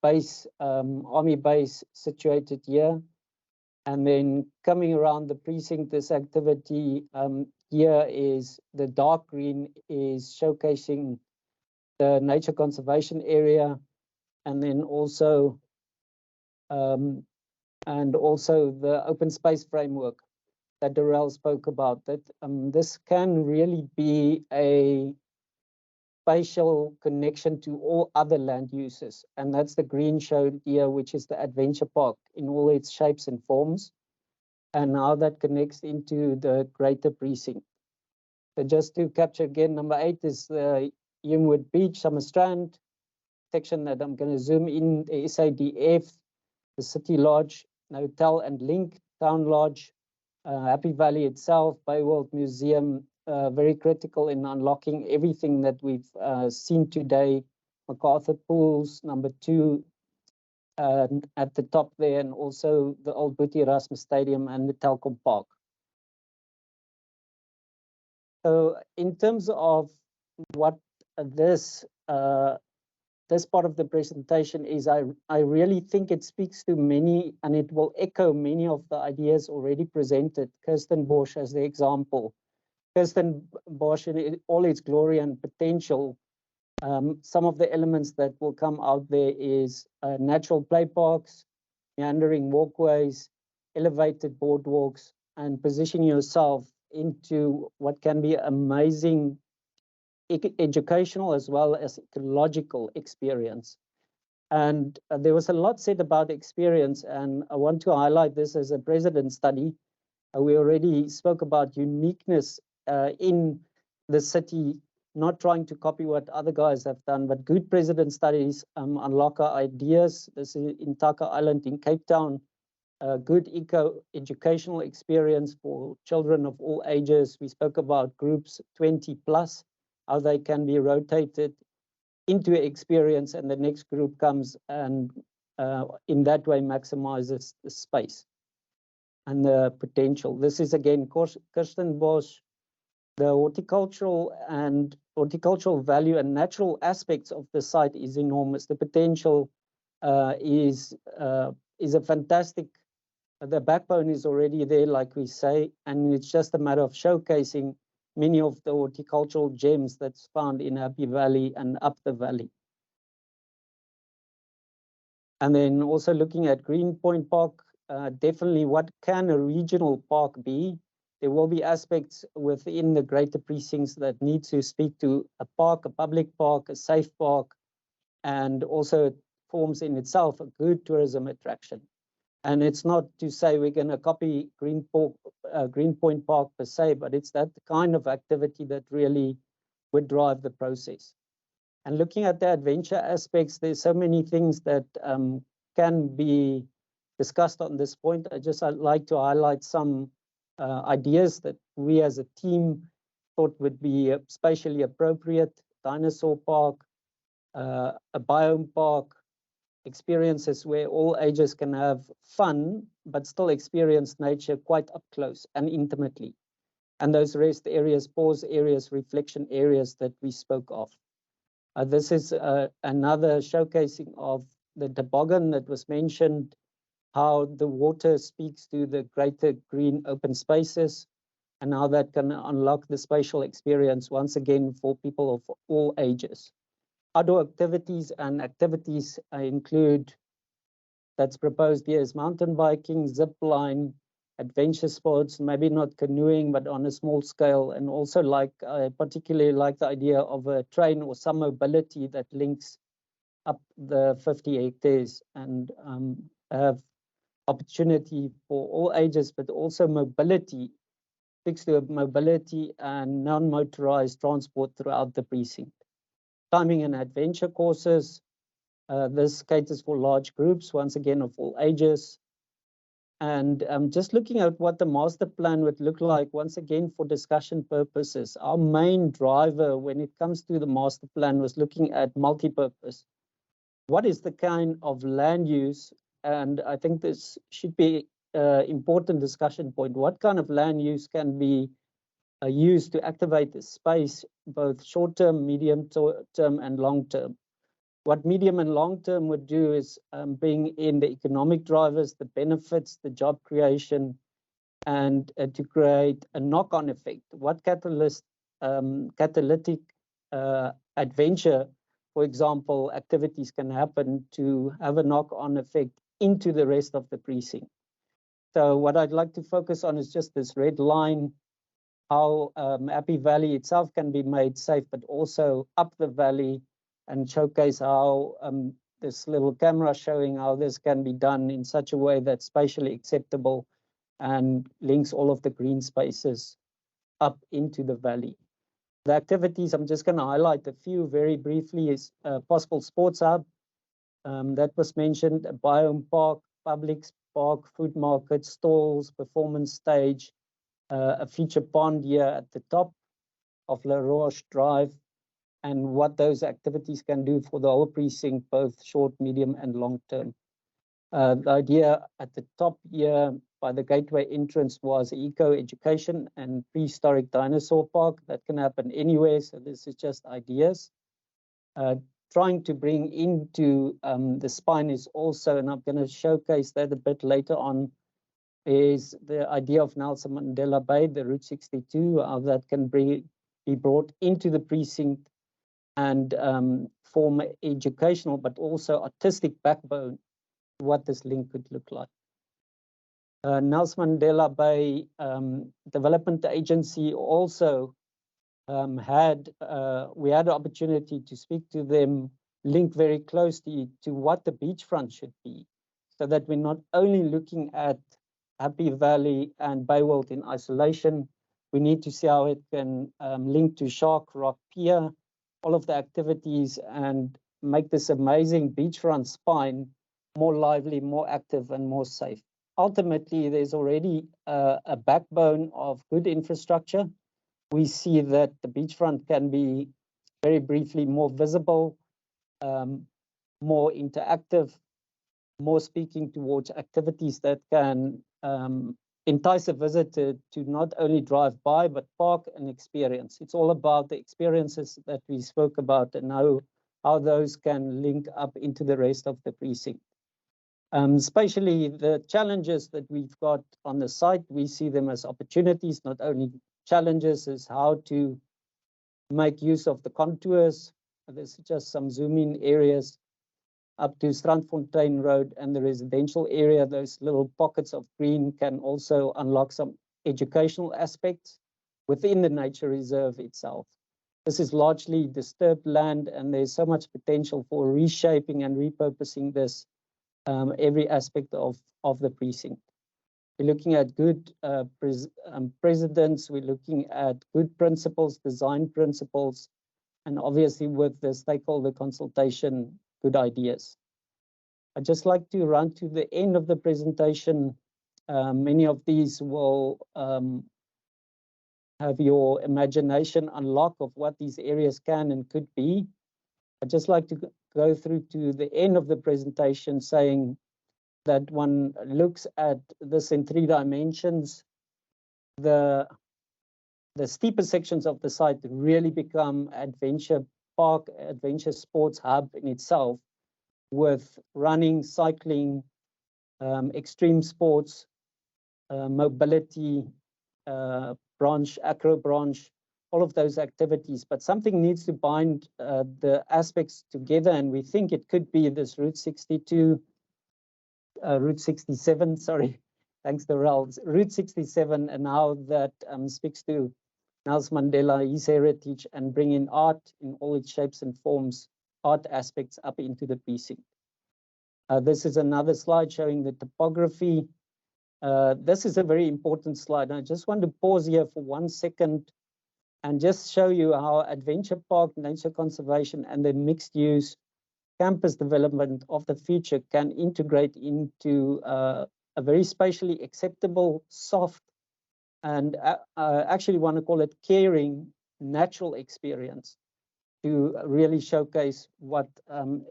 base, army base situated here. And then coming around the precinct, this activity here is the dark green is showcasing the nature conservation area, and then also the open space framework that Darrell spoke about. That this can really be a spatial connection to all other land uses, and that's the green shown here, which is the adventure park in all its shapes and forms, and how that connects into the greater precinct. So just to capture again, number 8 is the Humid Beach, Summer Strand section that I'm going to zoom in, the SADF, the City Lodge, Hotel and Link, Town Lodge, Happy Valley itself, Bayworld Museum, very critical in unlocking everything that we've seen today. MacArthur Pools, number 2, at the top there, and also the old Boetie Erasmus Stadium and the Telkom Park. So in terms of what this part of the presentation is, I really think it speaks to many, and it will echo many of the ideas already presented. Kirstenbosch as the example. Kirstenbosch in all its glory and potential. Some of the elements that will come out there is natural play parks, meandering walkways, elevated boardwalks, and position yourself into what can be amazing educational as well as ecological experience. And there was a lot said about experience, and I want to highlight this as a precedent study. We already spoke about uniqueness in the city, not trying to copy what other guys have done, but good precedent studies unlock our ideas. This is in Taka Island in Cape Town, a good eco-educational experience for children of all ages. We spoke about groups 20 plus, how they can be rotated into experience, and the next group comes and in that way maximizes the space and the potential. This is again Kirstenbosch. The horticultural value and natural aspects of the site is enormous. The potential is a fantastic. The backbone is already there, like we say, and it's just a matter of showcasing many of the horticultural gems that's found in Happy Valley and up the valley. And then also looking at Greenpoint Park, definitely what can a regional park be? There will be aspects within the greater precincts that need to speak to a park, a public park, a safe park, and also forms in itself a good tourism attraction. And it's not to say we're going to copy Greenpoint Park per se, but it's that kind of activity that really would drive the process. And looking at the adventure aspects, there's so many things that can be discussed on this point. I'd like to highlight some ideas that we as a team thought would be spatially appropriate. Dinosaur park, a biome park, experiences where all ages can have fun, but still experience nature quite up close and intimately. And those rest areas, pause areas, reflection areas that we spoke of. This is another showcasing of the toboggan that was mentioned, how the water speaks to the greater green open spaces, and how that can unlock the spatial experience once again for people of all ages. Outdoor activities and activities include, that's proposed here, is mountain biking, zip line, adventure sports, maybe not canoeing, but on a small scale. And also particularly like the idea of a train or some mobility that links up the 50 hectares and have opportunity for all ages, but also mobility, fixed mobility and non-motorized transport throughout the precinct. Climbing and adventure courses. This caters for large groups, once again, of all ages. And just looking at what the master plan would look like, once again, for discussion purposes, our main driver when it comes to the master plan was looking at multi-purpose. What is the kind of land use? And I think this should be an important discussion point. What kind of land use can be used to activate the space, both short-term, medium-term, and long-term? What medium and long-term would do is bring in the economic drivers, the benefits, the job creation, and to create a knock-on effect. What catalytic adventure, for example, activities can happen to have a knock-on effect into the rest of the precinct? So what I'd like to focus on is just this red line, how Happy Valley itself can be made safe, but also up the valley, and showcase how this little camera showing how this can be done in such a way that's spatially acceptable and links all of the green spaces up into the valley. The activities, I'm just going to highlight a few very briefly, is possible sports hub. That was mentioned, a biome park, public park, food market, stalls, performance stage, a feature pond here at the top of La Roche Drive, and what those activities can do for the whole precinct, both short, medium, and long term. The idea at the top here by the gateway entrance was eco-education and prehistoric dinosaur park. That can happen anywhere, so this is just ideas. Trying to bring into the spine is also, and I'm going to showcase that a bit later on, is the idea of Nelson Mandela Bay, the Route 62, how that can be brought into the precinct and form educational but also artistic backbone, what this link could look like. Nelson Mandela Bay Development Agency also we had the opportunity to speak to them, link very closely to what the beachfront should be, so that we're not only looking at Happy Valley and Bayworld in isolation. We need to see how it can link to Shark Rock Pier, all of the activities, and make this amazing beachfront spine more lively, more active, and more safe. Ultimately, there's already a backbone of good infrastructure. We see that the beachfront can be, very briefly, more visible, more interactive, more speaking towards activities that can entice a visitor to not only drive by, but park and experience. It's all about the experiences that we spoke about and how those can link up into the rest of the precinct. Especially the challenges that we've got on the site, we see them as opportunities, not only challenges, is how to make use of the contours. There's just some zoom-in areas up to Strandfontein Road and the residential area. Those little pockets of green can also unlock some educational aspects within the nature reserve itself. This is largely disturbed land, and there's so much potential for reshaping and repurposing this every aspect of the precinct. We're looking at good precedents, we're looking at good principles, design principles, and obviously with the stakeholder consultation, good ideas. I'd just like to run to the end of the presentation. Many of these will have your imagination unlock of what these areas can and could be. I'd just like to go through to the end of the presentation saying that one looks at this in 3 dimensions. The steeper sections of the site really become adventure park, adventure sports hub in itself, with running, cycling, extreme sports, mobility, branch, acro branch, all of those activities. But something needs to bind the aspects together, and we think it could be this Route 67, sorry, thanks Darrell, Route 67, and how that speaks to Nelson Mandela, his heritage, and bring in art in all its shapes and forms, art aspects up into the precinct. This is another slide showing the topography. This is a very important slide. I just want to pause here for 1 second and just show you how Adventure Park, nature conservation, and the mixed use campus development of the future can integrate into a very spatially acceptable, soft, and actually want to call it caring, natural experience to really showcase what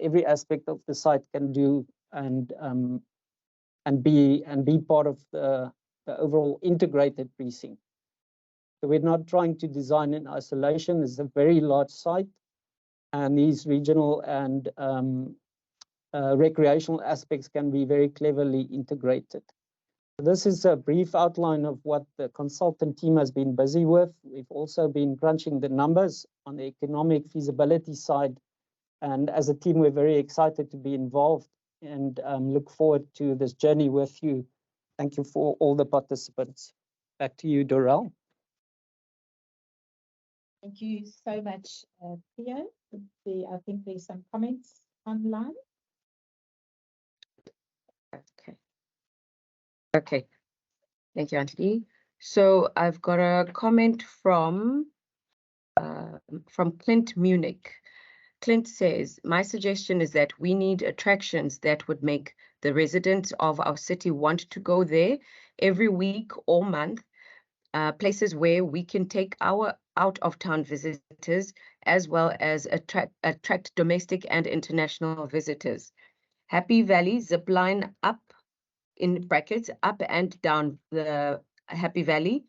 every aspect of the site can do and be part of the overall integrated precinct. So we're not trying to design in isolation. It's a very large site, and these regional and recreational aspects can be very cleverly integrated. This is a brief outline of what the consultant team has been busy with. We've also been crunching the numbers on the economic feasibility side. And as a team, we're very excited to be involved and look forward to this journey with you. Thank you for all the participants. Back to you, Dorel. Thank you so much, Theo. I think there's some comments online. Okay. Thank you, Anthony. So I've got a comment from Clint Munich. Clint says, my suggestion is that we need attractions that would make the residents of our city want to go there every week or month, places where we can take our out-of-town visitors as well as attract domestic and international visitors. Happy Valley zipline up, in brackets, up and down the Happy Valley,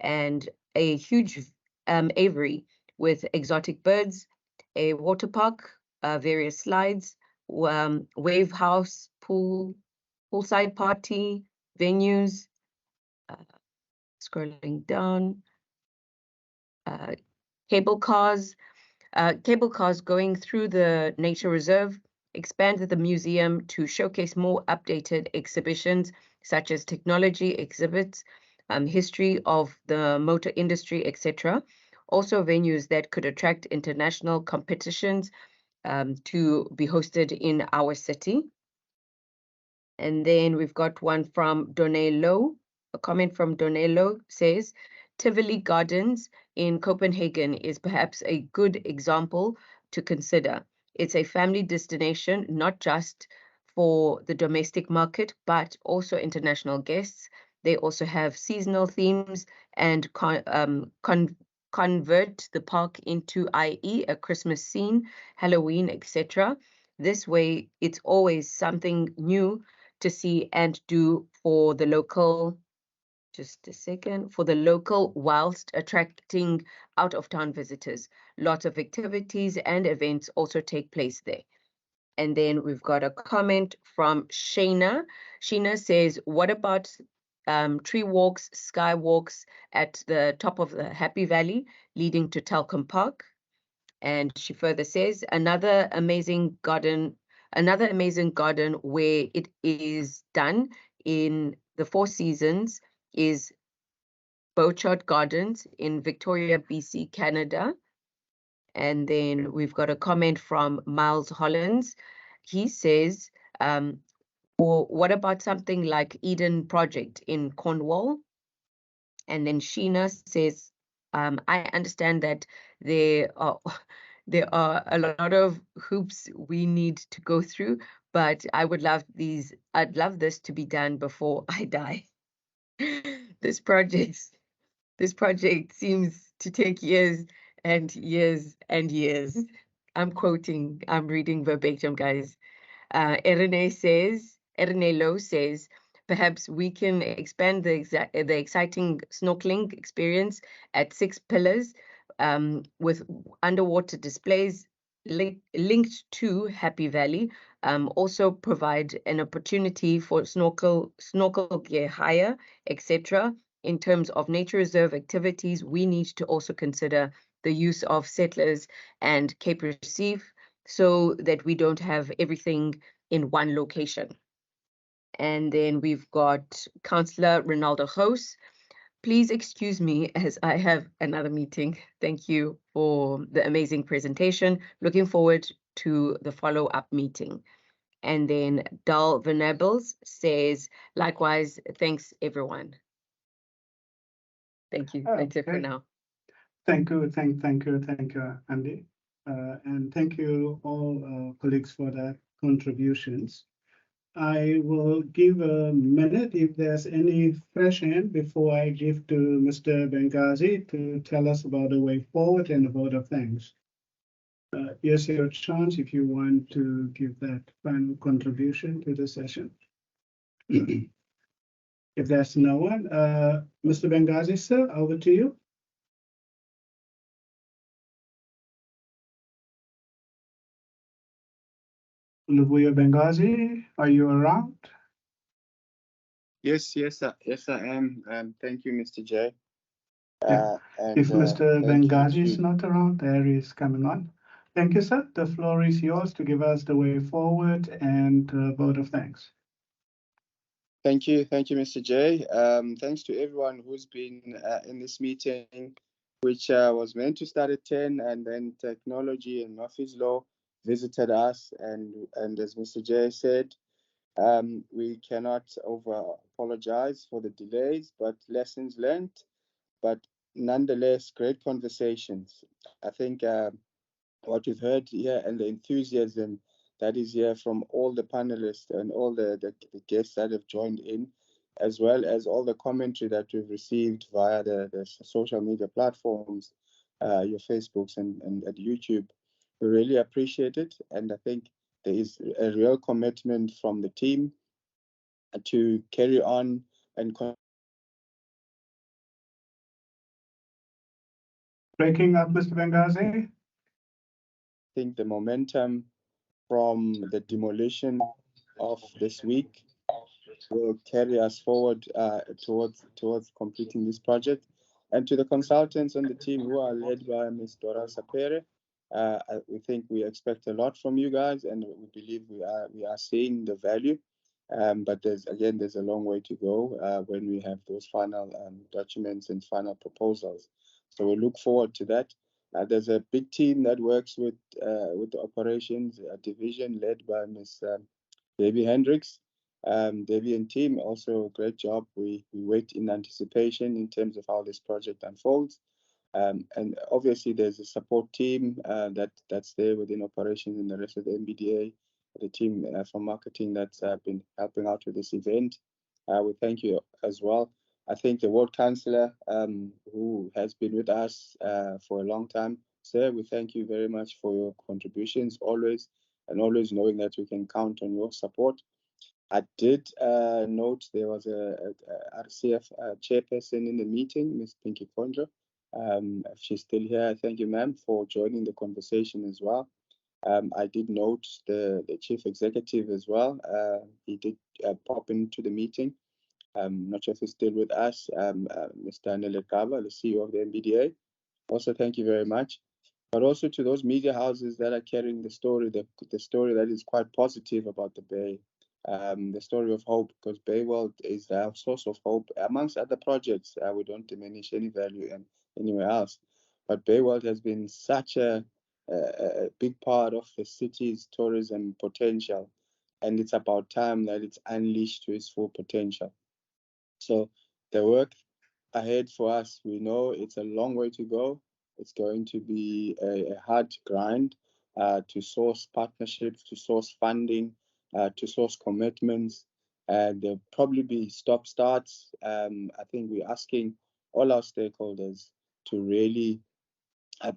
and a huge aviary with exotic birds, a water park, various slides, wave house, poolside party, venues, scrolling down, cable cars going through the nature reserve, expand the museum to showcase more updated exhibitions such as technology exhibits, history of the motor industry, etc. Also venues that could attract international competitions to be hosted in our city. And then we've got one from Donay Lowe. a comment from Donello says, Tivoli Gardens in Copenhagen is perhaps a good example to consider. It's a family destination, not just for the domestic market, but also international guests. They also have seasonal themes and convert the park into, i.e., a Christmas scene, Halloween, etc. This way, it's always something new to see and do for the local, just a second, for the local whilst attracting out-of-town visitors. Lots of activities and events also take place there. And then we've got a comment from Shayna. Sheena says, what about tree walks, sky walks at the top of the Happy Valley leading to Telkom Park? And she further says, another amazing garden where it is done in the Four Seasons is Bochart Gardens in Victoria, BC, Canada. And then we've got a comment from Miles Hollins. He says, or what about something like Eden Project in Cornwall? And then Sheena says, I understand that there are a lot of hoops we need to go through, but I'd love this to be done before I die. This project seems to take years and years and years. I'm reading verbatim, guys. Erene Lowe says, perhaps we can expand the exciting snorkeling experience at 6 Pillars with underwater displays linked to Happy Valley. Also provide an opportunity for snorkel gear hire, etc. In terms of nature reserve activities, we need to also consider the use of Settlers and Cape Recife so that we don't have everything in one location. And then we've got Councillor Ronaldo House. Please excuse me as I have another meeting. Thank you for the amazing presentation. Looking forward to the follow-up meeting. And then Dal Venables says, likewise, thanks everyone. Thank you. That's it for now. Thank you, Andy. And thank you all colleagues for their contributions. I will give a minute if there's any fresh hand before I give to Mr. Benghazi to tell us about the way forward and a vote of thanks. Here's your chance if you want to give that final contribution to the session. If there's no one, Mr. Benghazi, sir, over to you. Lubuya Benghazi, are you around? Yes, sir. Yes, I am. Thank you, Mr. J. If Mr. Benghazi is not around, there he is coming on. Thank you, sir. The floor is yours to give us the way forward and vote of thanks. Thank you, Mr. J. Thanks to everyone who's been in this meeting, which was meant to start at 10, and then technology and Murphy's Law visited us. And as Mr. J said, we cannot apologize for the delays, but lessons learned. But nonetheless, great conversations. I think what we've heard here and the enthusiasm that is here from all the panelists and all the guests that have joined in, as well as all the commentary that we've received via the social media platforms, your Facebooks and YouTube. We really appreciate it. And I think there is a real commitment from the team to carry on and Breaking up, Mr. Benghazi. I think the momentum from the demolition of this week will carry us forward towards completing this project. And to the consultants and the team who are led by Ms. Dora Sapere, we think we expect a lot from you guys, and we believe we are seeing the value. But there's a long way to go when we have those final documents and final proposals. So we look forward to that. There's a big team that works with the operations division led by Ms. Debbie Hendricks, Debbie and team, also great job. We wait in anticipation in terms of how this project unfolds. And obviously there's a support team that's there within operations and the rest of the MBDA, the team from marketing that's been helping out with this event. We thank you as well. I think the World Councillor, who has been with us for a long time, sir, we thank you very much for your contributions always, and always knowing that we can count on your support. I did note there was a RCF chairperson in the meeting, Ms. Pinky Kondra. If she's still here, thank you, ma'am, for joining the conversation as well. I did note the chief executive as well. He did pop into the meeting. Not sure if he's still with us, Mr. Nelson Mandela, the CEO of the MBDA. Also, thank you very much. But also to those media houses that are carrying the story, the story that is quite positive about the Bay, the story of hope, because Bayworld is our source of hope amongst other projects. We don't diminish any value anywhere else. But Bayworld has been such a big part of the city's tourism potential, and it's about time that it's unleashed to its full potential. So the work ahead for us, we know it's a long way to go. It's going to be a hard grind to source partnerships, to source funding, to source commitments. There'll probably be stop-starts. I think we're asking all our stakeholders to really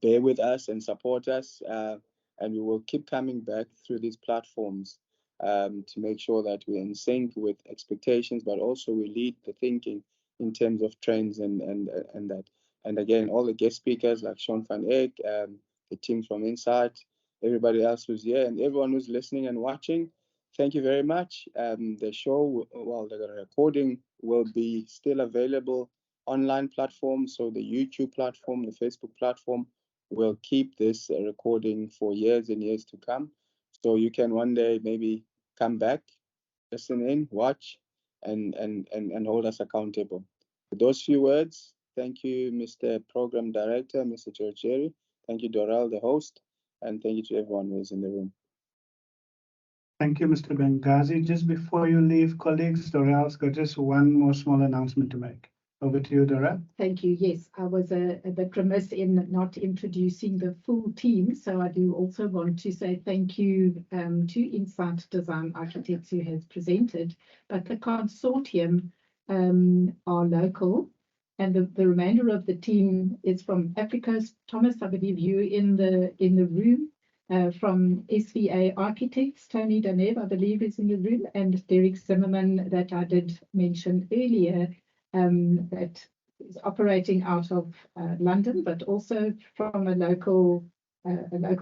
bear with us and support us. And we will keep coming back through these platforms to make sure that we're in sync with expectations, but also we lead the thinking in terms of trends and that. And again, all the guest speakers like Sean van Eyck, the team from Insight, everybody else who's here, and everyone who's listening and watching, thank you very much. The show, well, the recording will be still available online platforms, so the YouTube platform, the Facebook platform will keep this recording for years and years to come. So you can one day maybe come back, listen in, watch, and hold us accountable. With those few words, thank you, Mr. Program Director, Mr. Georgieri. Thank you, Dorel, the host, and thank you to everyone who is in the room. Thank you, Mr. Benghazi. Just before you leave, colleagues, Dorel's got just one more small announcement to make. Over to you, Dorel. Thank you. Yes, I was a bit remiss in not introducing the full team. So I do also want to say thank you to Insight Design Architects who has presented, but the consortium are local, and the remainder of the team is from Africa. Thomas, I believe you in the room. From SVA Architects, Tony Daneb, I believe, is in the room, and Derek Zimmerman that I did mention earlier, that is operating out of London, but also from a local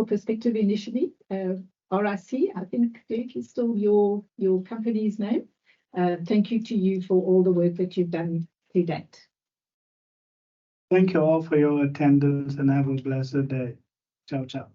perspective initially. RIC, I think, Derek, is still your company's name. Thank you to you for all the work that you've done to date. Thank you all for your attendance and have a blessed day. Ciao, ciao.